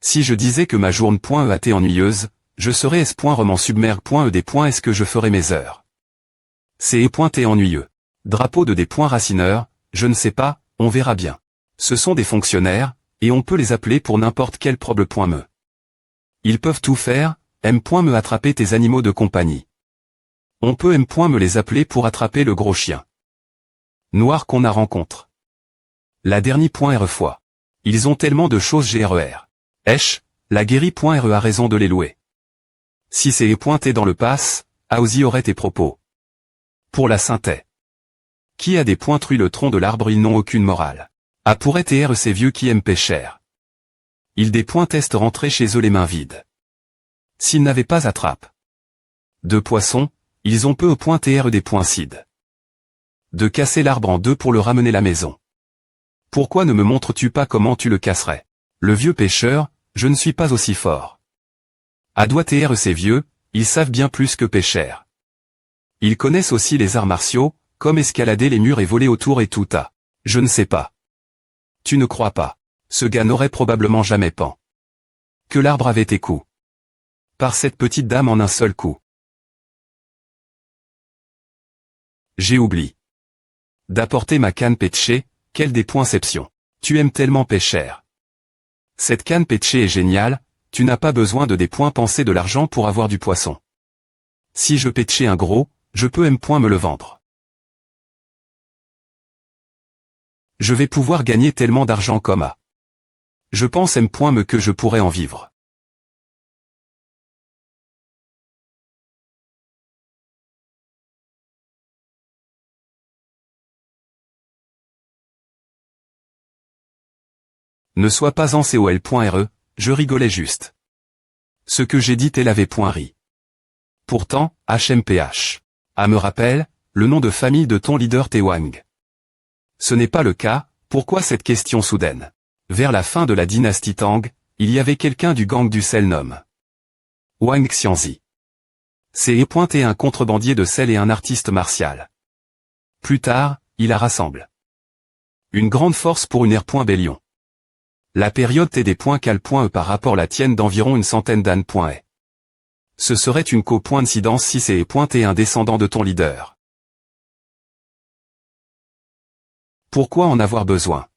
Si je disais que ma journée.E était ennuyeuse, je serais S.roman submergue.E des points est-ce que je ferais mes heures. C'est E.T ennuyeux. Drapeau de des points racineurs, je ne sais pas, on verra bien. Ce sont des fonctionnaires, et on peut les appeler pour n'importe quel problème.me. Ils peuvent tout faire, M.me attraper tes animaux de compagnie. On peut M.me les appeler pour attraper le gros chien noir qu'on a rencontre. La dernière.re fois. Ils ont tellement de choses GRER. La guérie.re a raison de les louer. Si c'est E.T dans le pass, Aozi aurait tes propos. Pour la synthé. Qui a des points truie le tronc de l'arbre, ils n'ont aucune morale. A pourrait TR ces vieux qui aiment pêcher. Ils des points test rentrer chez eux les mains vides. S'ils n'avaient pas attrape de poissons, ils ont peu au point TR des points cid. De casser l'arbre en deux pour le ramener la maison. Pourquoi ne me montres-tu pas comment tu le casserais? Le vieux pêcheur, je ne suis pas aussi fort. À doigt TR ces vieux, ils savent bien plus que pêcher. Ils connaissent aussi les arts martiaux, comme escalader les murs et voler autour et tout à. Je ne sais pas. Tu ne crois pas. Ce gars n'aurait probablement jamais pen que l'arbre avait été coup par cette petite dame en un seul coup. J'ai oublié d'apporter ma canne pêchée, quelle dépoinception. Tu aimes tellement pêcher. Cette canne pêchée est géniale, tu n'as pas besoin de des points penser de l'argent pour avoir du poisson. Si je pêchais un gros, je peux me le vendre. Je vais pouvoir gagner tellement d'argent comme à. Je pense me que je pourrais en vivre. Ne sois pas en col.re, je rigolais juste. Ce que j'ai dit l'avait point ri. Pourtant, HMPH. Ah me rappelle, le nom de famille de ton leader Wang. Ce n'est pas le cas, pourquoi cette question soudaine? Vers la fin de la dynastie Tang, il y avait quelqu'un du gang du sel nommé Wang Xianzi. C'est pointé un contrebandier de sel et un artiste martial. Plus tard, il a rassemblé une grande force pour une ère.bélion. La période T des cal.e par rapport la tienne d'environ une centaine d'années. Ce serait une coïncidence si c'est pointé un descendant de ton leader. Pourquoi en avoir besoin?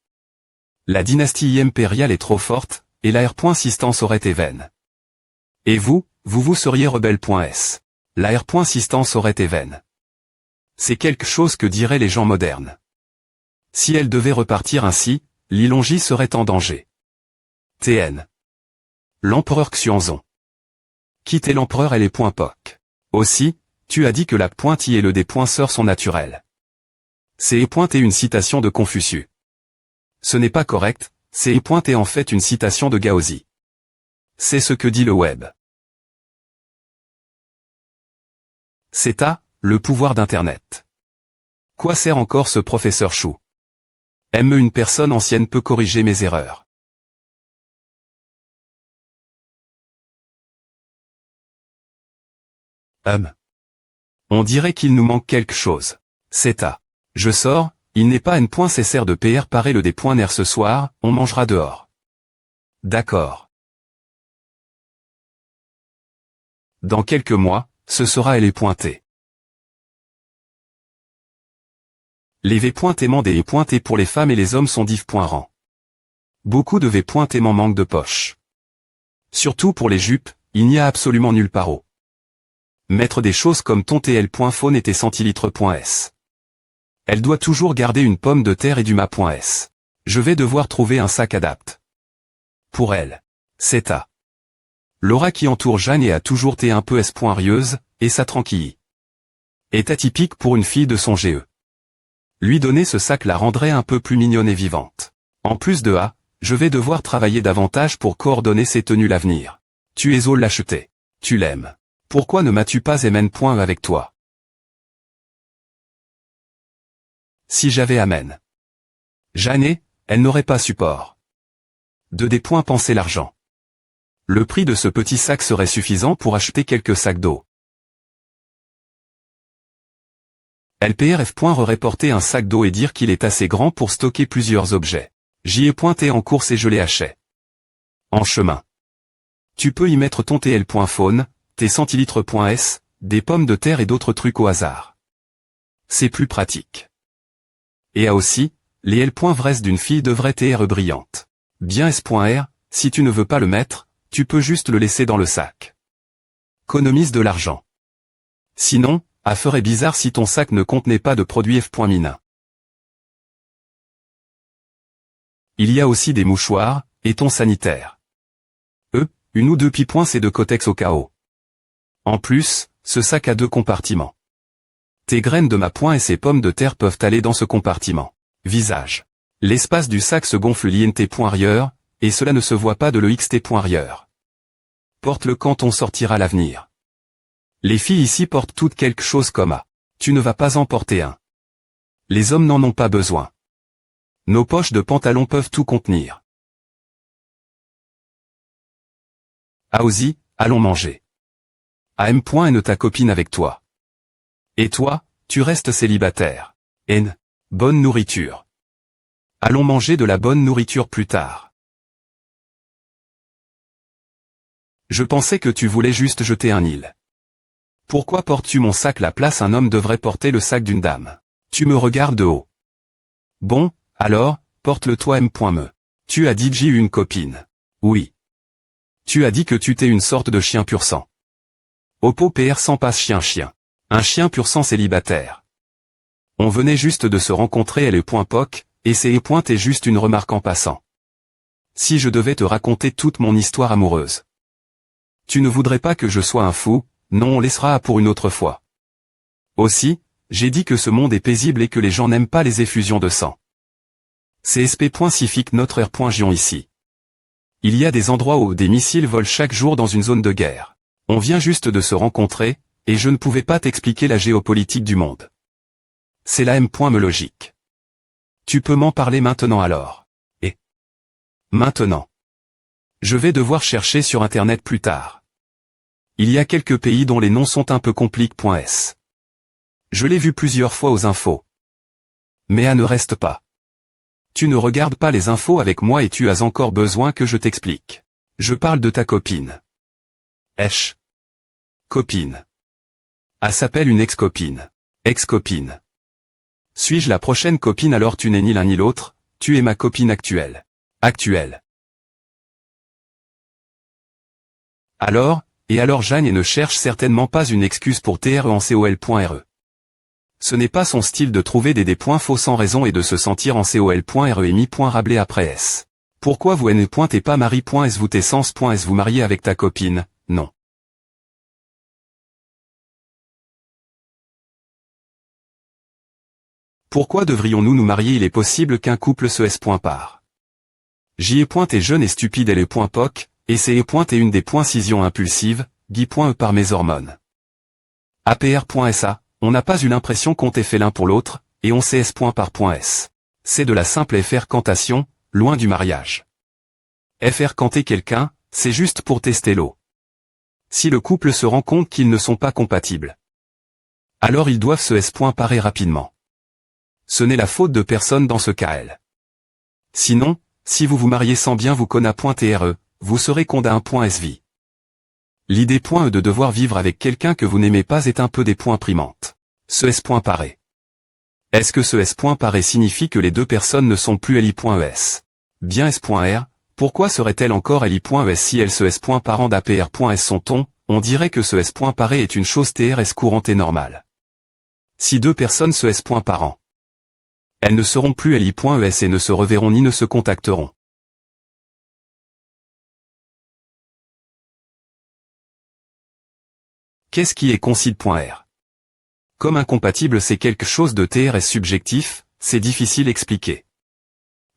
La dynastie impériale est trop forte, et la R.sistance aurait été vaine. Et vous seriez rebelle.s. La R.sistance aurait été vaine. C'est quelque chose que diraient les gens modernes. Si elle devait repartir ainsi, l'Ilongi serait en danger. TN. L'empereur Xuanzong. Quitter l'empereur et les points POC. Aussi, tu as dit que la pointe y et le des poinçeurs sont naturels. C'est pointé une citation de Confucius. Ce n'est pas correct, c'est pointé en fait une citation de Gaozi. C'est ce que dit le web. C'est le pouvoir d'Internet. Quoi sert encore ce professeur Chou? Une personne ancienne peut corriger mes erreurs. On dirait qu'il nous manque quelque chose. C'est je sors, il n'est pas nécessaire de PR parer le des points nerfs ce soir, on mangera dehors. D'accord. Dans quelques mois, ce sera elle est pointée. Les V.aimants des pointés pour les femmes et les hommes sont div.rang. Beaucoup de V.aimants manquent de poche. Surtout pour les jupes, il n'y a absolument nulle part haut. Mettre des choses comme ton tl.phone et tes centilitres.s. Elle doit toujours garder une pomme de terre et du ma.s. Je vais devoir trouver un sac adapte. Pour elle. C'est Laura qui entoure Jeanne et a toujours été un peu s.rieuse, et sa tranquille. Est atypique pour une fille de son GE. Lui donner ce sac la rendrait un peu plus mignonne et vivante. En plus de je vais devoir travailler davantage pour coordonner ses tenues l'avenir. Tu es l'acheter. Tu l'aimes. Pourquoi ne m'as-tu pas MN. Avec toi? Si j'avais Amen. Jeanne, elle n'aurait pas support. De des points penser l'argent. Le prix de ce petit sac serait suffisant pour acheter quelques sacs d'eau. LPRF. Reporter un sac d'eau et dire qu'il est assez grand pour stocker plusieurs objets. J'y ai pointé en course et je l'ai acheté. En chemin. Tu peux y mettre ton TL.phone, tes centilitres.s, des pommes de terre et d'autres trucs au hasard. C'est plus pratique. Et aussi, les L.vres d'une fille devraient être brillantes. Bien S.R, si tu ne veux pas le mettre, tu peux juste le laisser dans le sac. Économise de l'argent. Sinon, ferait bizarre si ton sac ne contenait pas de produits F.min. Il y a aussi des mouchoirs, et ton sanitaire. Une ou deux c'est de Cotex au chaos. En plus, ce sac a 2 compartiments. Tes graines de ma et ces pommes de terre peuvent aller dans ce compartiment. Visage. L'espace du sac se gonfle l'int.rieur, et cela ne se voit pas de l'ext.rieur. Porte-le quand on sortira l'avenir. Les filles ici portent toutes quelque chose comme A. Tu ne vas pas en porter un. Les hommes n'en ont pas besoin. Nos poches de pantalon peuvent tout contenir. Aosi, allons manger. AM.N ta copine avec toi. Et toi, tu restes célibataire. N. Bonne nourriture. Allons manger de la bonne nourriture plus tard. Je pensais que tu voulais juste jeter un île. Pourquoi portes-tu mon sac la place un homme devrait porter le sac d'une dame? Tu me regardes de haut. Bon, alors, porte-le toi M.Me. Tu as dit que j'ai eu une copine. Oui. Tu as dit que tu t'es une sorte de chien pur sang. Oppo PR sans passe chien. Un chien pur sang célibataire. On venait juste de se rencontrer L.Poc, et c'est est juste une remarque en passant. Si je devais te raconter toute mon histoire amoureuse. Tu ne voudrais pas que je sois un fou, non on laissera pour une autre fois. Aussi, j'ai dit que ce monde est paisible et que les gens n'aiment pas les effusions de sang. C'est sp.sific notre r.gion ici. Il y a des endroits où des missiles volent chaque jour dans une zone de guerre. On vient juste de se rencontrer, et je ne pouvais pas t'expliquer la géopolitique du monde. C'est la M.Me logique. Tu peux m'en parler maintenant alors. Et maintenant. Je vais devoir chercher sur internet plus tard. Il y a quelques pays dont les noms sont un peu compliqués.s. Je l'ai vu plusieurs fois aux infos. Mais à ne reste pas. Tu ne regardes pas les infos avec moi et tu as encore besoin que je t'explique. Je parle de ta copine. Esh. Copine. A s'appelle une ex-copine. Ex-copine. Suis-je la prochaine copine alors tu n'es ni l'un ni l'autre, tu es ma copine actuelle. Actuelle. Alors, et alors Jeanne ne cherche certainement pas une excuse pour TRE en COL.RE. Ce n'est pas son style de trouver des points faux sans raison et de se sentir en COL.RE et mi.Rabelais après S. Pourquoi vous n'êtes pas Marie.S vous t'es sens.S vous mariez avec ta copine, non. Pourquoi devrions-nous nous marier? Il est possible qu'un couple se s.part. J est jeune et stupide et L.Poc, et C est une des scissions impulsives, Guy.E par mes hormones. APR.SA, on n'a pas eu l'impression qu'on t'ait fait l'un pour l'autre, et on sait S.par.S. C'est de la simple fréquentation, loin du mariage. Fréquenter quelqu'un, c'est juste pour tester l'eau. Si le couple se rend compte qu'ils ne sont pas compatibles, alors ils doivent se s.parer rapidement. Ce n'est la faute de personne dans ce cas elle. Sinon, si vous vous mariez sans bien vous connaître.TRE, vous serez condamné.SV. L'idée.E de devoir vivre avec quelqu'un que vous n'aimez pas est un peu des points primantes. Ce s.paré. Est-ce que ce s.paré signifie que les deux personnes ne sont plus li.es? Bien s.r, pourquoi serait-elle encore li.es si elle se s.parent d'APR.s son ton? On dirait que ce s.paré est une chose TRS courante et normale. Si deux personnes se s.parent, elles ne seront plus li.es et ne se reverront ni ne se contacteront. Qu'est-ce qui est concide.r? Comme incompatible c'est quelque chose de TRS subjectif, c'est difficile à expliquer.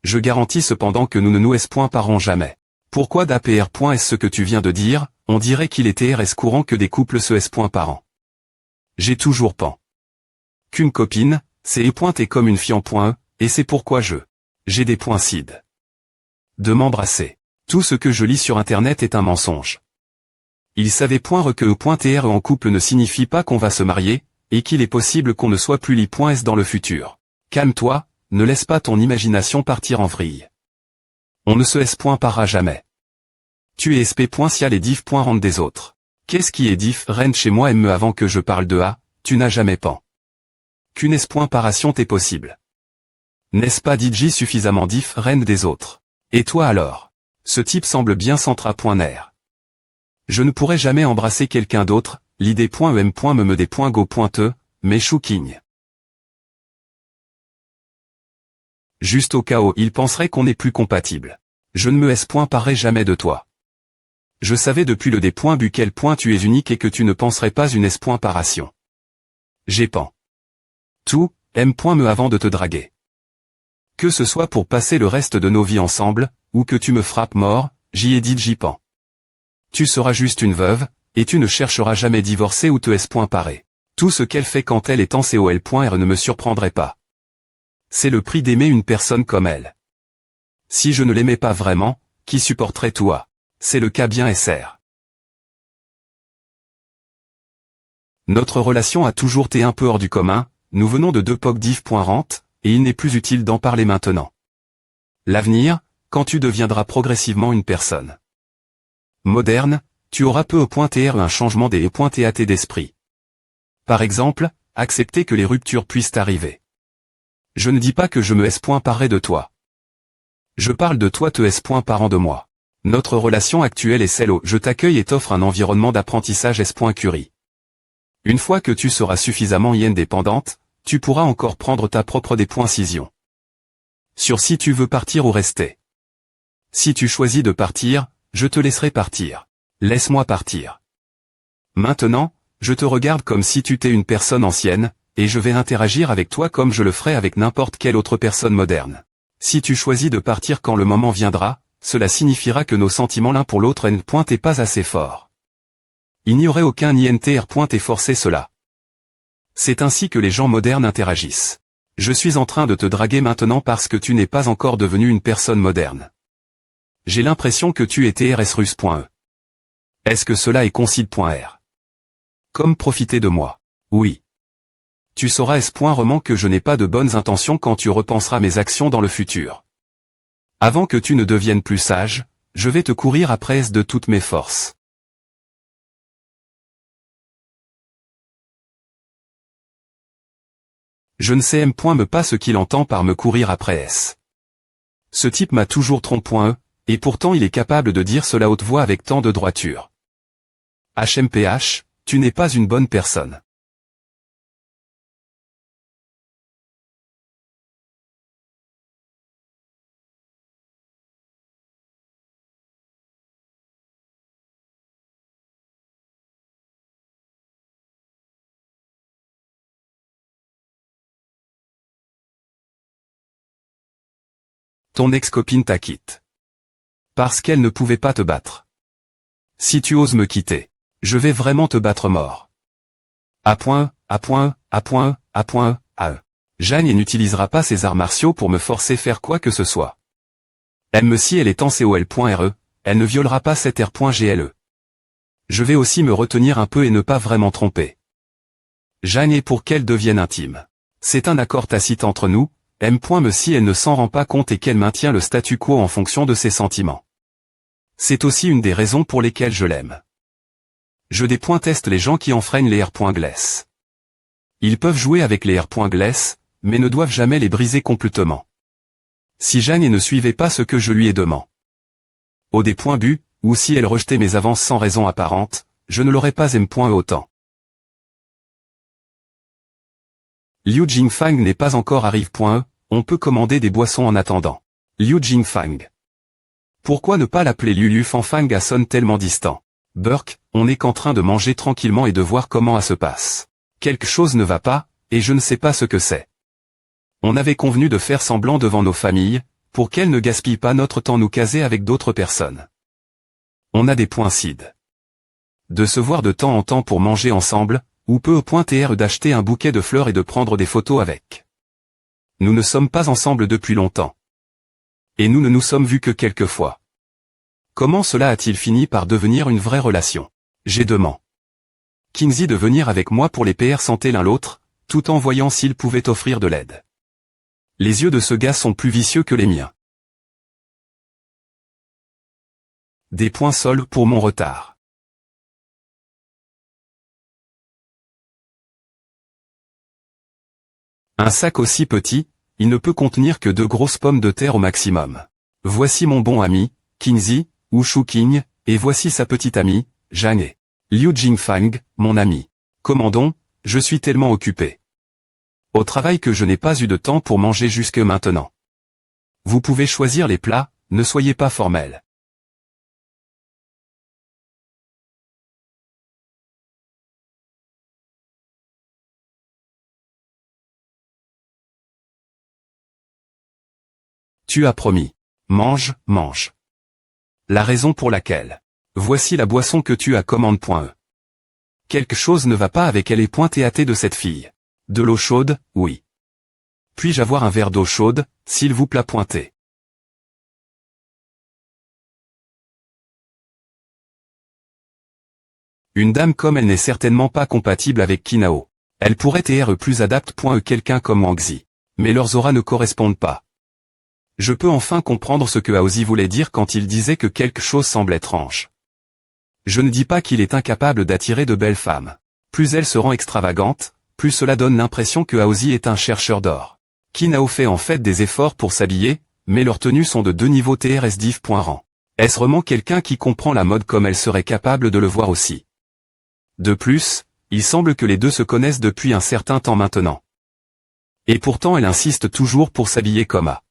Je garantis cependant que nous ne nous s.parons jamais. Pourquoi d'APR.s ce que tu viens de dire, on dirait qu'il est TRS courant que des couples se s.parent. J'ai toujours pen. Qu'une copine, c'est est comme une fille.E, et c'est pourquoi j'ai des points cid. De m'embrasser. Tout ce que je lis sur internet est un mensonge. Il savait que e.TRE en couple ne signifie pas qu'on va se marier, et qu'il est possible qu'on ne soit plus li.s dans le futur. Calme-toi, ne laisse pas ton imagination partir en vrille. On ne se s.parera jamais. Tu es sp.cial et diff. Rente des autres. Qu'est-ce qui est diff? Rentre chez moi me avant que je parle de A, tu n'as jamais pen. Qu'une s.paration t'est possible. N'est-ce pas DJ suffisamment diff? Reine des autres. Et toi alors? Ce type semble bien centra.ner. Je ne pourrai jamais embrasser quelqu'un d'autre, l'idée.em.me.go.te, mais chouquigne. Juste au cas où il penserait qu'on n'est plus compatible. Je ne me s.parerai jamais de toi. Je savais depuis le d.bu quel point tu es unique et que tu ne penserais pas une s.paration. J'ai pen. Tout, M.me avant de te draguer. Que ce soit pour passer le reste de nos vies ensemble, ou que tu me frappes mort, j'y ai dit j'y pens. Tu seras juste une veuve, et tu ne chercheras jamais divorcer ou te s.parer. Tout ce qu'elle fait quand elle est en col.r ne me surprendrait pas. C'est le prix d'aimer une personne comme elle. Si je ne l'aimais pas vraiment, qui supporterait toi? C'est le cas bien SR. Notre relation a toujours été un peu hors du commun, nous venons de deux POC div.rente, et il n'est plus utile d'en parler maintenant. L'avenir, quand tu deviendras progressivement une personne moderne, tu auras peu au.tr un changement des e.tat d'esprit. Par exemple, accepter que les ruptures puissent arriver. Je ne dis pas que je me s.parerai de toi. Je parle de toi te s.parent de moi. Notre relation actuelle est celle où je t'accueille et t'offre un environnement d'apprentissage s.curie. Une fois que tu seras suffisamment indépendante, tu pourras encore prendre ta propre décision. Sur si tu veux partir ou rester. Si tu choisis de partir, je te laisserai partir. Laisse-moi partir. Maintenant, je te regarde comme si tu étais une personne ancienne, et je vais interagir avec toi comme je le ferais avec n'importe quelle autre personne moderne. Si tu choisis de partir quand le moment viendra, cela signifiera que nos sentiments l'un pour l'autre n'est pas assez forts. Il n'y aurait aucun intr. Forcer cela. C'est ainsi que les gens modernes interagissent. Je suis en train de te draguer maintenant parce que tu n'es pas encore devenu une personne moderne. J'ai l'impression que tu étais rsrusse.e. Est-ce que cela est concide.r? Comme profiter de moi. Oui. Tu sauras s.roman que je n'ai pas de bonnes intentions quand tu repenseras mes actions dans le futur. Avant que tu ne deviennes plus sage, je vais te courir après de toutes mes forces. Je ne sais me pas ce qu'il entend par me courir après S. Ce type m'a toujours trompé, et pourtant il est capable de dire cela haute voix avec tant de droiture. HMPH, tu n'es pas une bonne personne. Ton ex-copine t'a quitté. Parce qu'elle ne pouvait pas te battre. Si tu oses me quitter, je vais vraiment te battre mort. Jeanne n'utilisera pas ses arts martiaux pour me forcer faire quoi que ce soit. Si elle est en col.re, elle ne violera pas cette r.gle. Je vais aussi me retenir un peu et ne pas vraiment tromper Jeanne est pour qu'elle devienne intime. C'est un accord tacite entre nous, me si elle ne s'en rend pas compte et qu'elle maintient le statu quo en fonction de ses sentiments. C'est aussi une des raisons pour lesquelles je l'aime. Je teste les gens qui enfreignent les r.gless. Ils peuvent jouer avec les r.gless, mais ne doivent jamais les briser complètement. Si Jeanne ne suivait pas ce que je lui ai demandé. Au bu, ou si elle rejetait mes avances sans raison apparente, je ne l'aurais pas autant. Liu Jingfang n'est pas encore arrive.e, on peut commander des boissons en attendant. Liu Jingfang. Pourquoi ne pas l'appeler Liu Fanfang à sonne tellement distant? Burke, on n'est qu'en train de manger tranquillement et de voir comment ça se passe. Quelque chose ne va pas, et je ne sais pas ce que c'est. On avait convenu de faire semblant devant nos familles, pour qu'elles ne gaspillent pas notre temps nous caser avec d'autres personnes. On a des cides. De se voir de temps en temps pour manger ensemble, ou peu au.tr d'acheter un bouquet de fleurs et de prendre des photos avec. Nous ne sommes pas ensemble depuis longtemps. Et nous ne nous sommes vus que quelques fois. Comment cela a-t-il fini par devenir une vraie relation? J'ai demandé Kinsey de venir avec moi pour les PR santé l'un l'autre, tout en voyant s'il pouvait offrir de l'aide. Les yeux de ce gars sont plus vicieux que les miens. Des points sols pour mon retard. Un sac aussi petit, il ne peut contenir que 2 grosses pommes de terre au maximum. Voici mon bon ami, Kinsey, ou Shuking, et voici sa petite amie, Jeanne. Liu Jingfang, mon ami. Commandons, je suis tellement occupé au travail que je n'ai pas eu de temps pour manger jusque maintenant. Vous pouvez choisir les plats, ne soyez pas formel. Tu as promis. Mange, mange. La raison pour laquelle. Voici la boisson que tu as commande.e. Quelque chose ne va pas avec elle et TAT de cette fille. De l'eau chaude, oui. Puis-je avoir un verre d'eau chaude, s'il vous plaît T. Une dame comme elle n'est certainement pas compatible avec Kinao. Elle pourrait être plus adapte.e quelqu'un comme Wang Zi. Mais leurs auras ne correspondent pas. Je peux enfin comprendre ce que Aozi voulait dire quand il disait que quelque chose semble étrange. Je ne dis pas qu'il est incapable d'attirer de belles femmes. Plus elle se rend extravagante, plus cela donne l'impression que Aozi est un chercheur d'or. Kinao fait en fait des efforts pour s'habiller, mais leurs tenues sont de 2 niveaux TRS-div.rang. Est-ce vraiment quelqu'un qui comprend la mode comme elle serait capable de le voir aussi? De plus, il semble que les deux se connaissent depuis un certain temps maintenant. Et pourtant elle insiste toujours pour s'habiller comme A.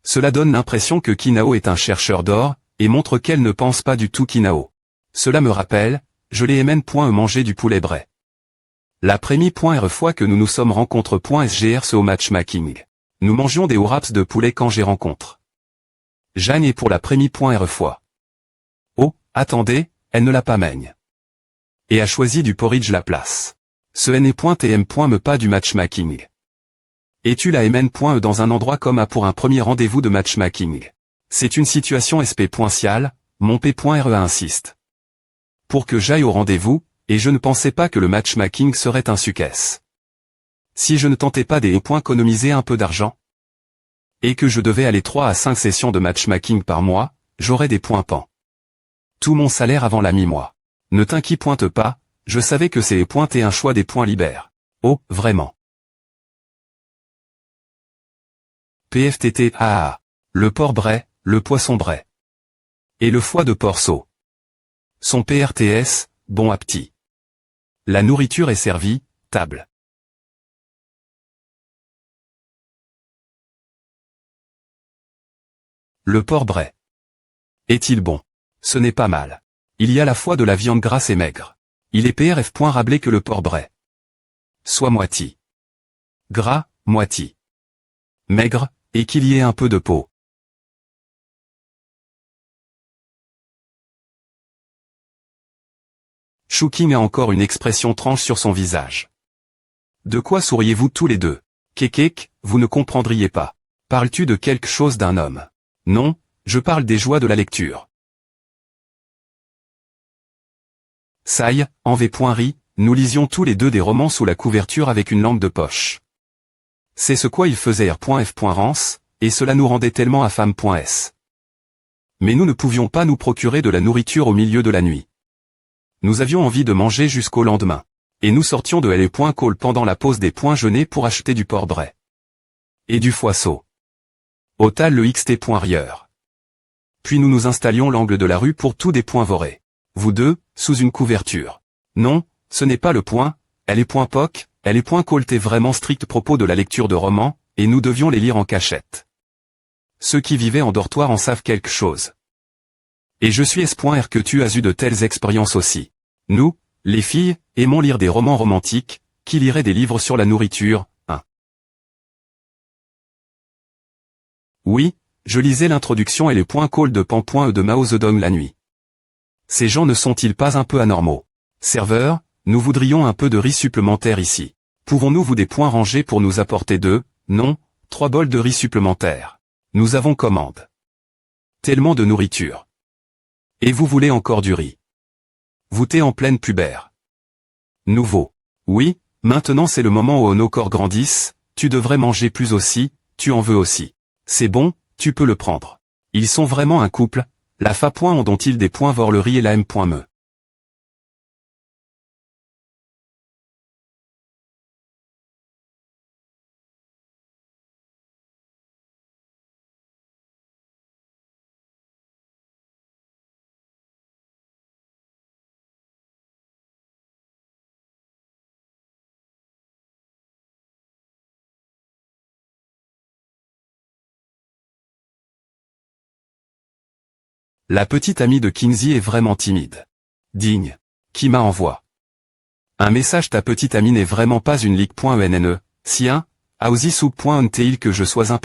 Cela donne l'impression que Kinao est un chercheur d'or, et montre qu'elle ne pense pas du tout Kinao. Cela me rappelle, je l'ai manger du poulet bray. La première fois que nous nous sommes rencontrés.sgr au matchmaking. Nous mangions des wraps de poulet quand j'ai rencontre. Jeanne est pour la première fois. Oh, attendez, elle ne l'a pas maigne. Et a choisi du porridge la place. Ce n.tm. me pas du matchmaking. Et tu la mn.e dans un endroit comme A pour un premier rendez-vous de matchmaking. C'est une situation sp.cial, mon p.re insiste. Pour que j'aille au rendez-vous, et je ne pensais pas que le matchmaking serait un succès. Si je ne tentais pas des points économiser un peu d'argent, et que je devais aller 3 à 5 sessions de matchmaking par mois, j'aurais des points pan. Tout mon salaire avant la mi-mois. Ne t'inquiète pas, je savais que c'est et un choix des points libères. Oh, vraiment. PFTT le porc bray, le poisson bray. Et le foie de porceau. Son PRTS, bon appétit. La nourriture est servie, table. Le porc bray. Est-il bon? Ce n'est pas mal. Il y a la fois de la viande grasse et maigre. Il est PRF. Rablé que le porc bray. Soit moitié. Gras, moitié. Maigre, et qu'il y ait un peu de peau. Shuking a encore une expression tranche sur son visage. De quoi souriez-vous tous les deux? Kekek, vous ne comprendriez pas. Parles-tu de quelque chose d'un homme? Non, je parle des joies de la lecture. Sai, en V.ri, nous lisions tous les deux des romans sous la couverture avec une lampe de poche. C'est ce quoi il faisait R.F.Rance, et cela nous rendait tellement affamés.s. Mais nous ne pouvions pas nous procurer de la nourriture au milieu de la nuit. Nous avions envie de manger jusqu'au lendemain. Et nous sortions de L.Call pendant la pause des points jeûnés pour acheter du porc bray. Et du foie saut. Au tal le xt.rieur. Puis nous nous installions l'angle de la rue pour tous des points vorés. Vous deux, sous une couverture. Non, ce n'est pas le point, elle est .poc, elle est .call t'es vraiment strict propos de la lecture de romans, et nous devions les lire en cachette. Ceux qui vivaient en dortoir en savent quelque chose. Et je suis S.R que tu as eu de telles expériences aussi. Nous, les filles, aimons lire des romans romantiques, qui liraient des livres sur la nourriture, hein. Oui, je lisais l'introduction et les .call de Pan.e de Mao Zedong la nuit. Ces gens ne sont-ils pas un peu anormaux? Serveur, nous voudrions un peu de riz supplémentaire ici. Pouvons-nous vous des points rangés pour nous apporter 2, non, 3 bols de riz supplémentaires? Nous avons commande. Tellement de nourriture. Et vous voulez encore du riz? Vous t'es en pleine pubère. Nouveau. Oui, maintenant c'est le moment où nos corps grandissent, tu devrais manger plus aussi, tu en veux aussi. C'est bon, tu peux le prendre. Ils sont vraiment un couple, la fa. Ont-ils des points vor le riz et la m.me. La petite amie de Kingsley est vraiment timide. Digne. Qui m'a envoie un message. Ta petite amie n'est vraiment pas une ligue.enne. Si un, Aozi sous.until que je sois un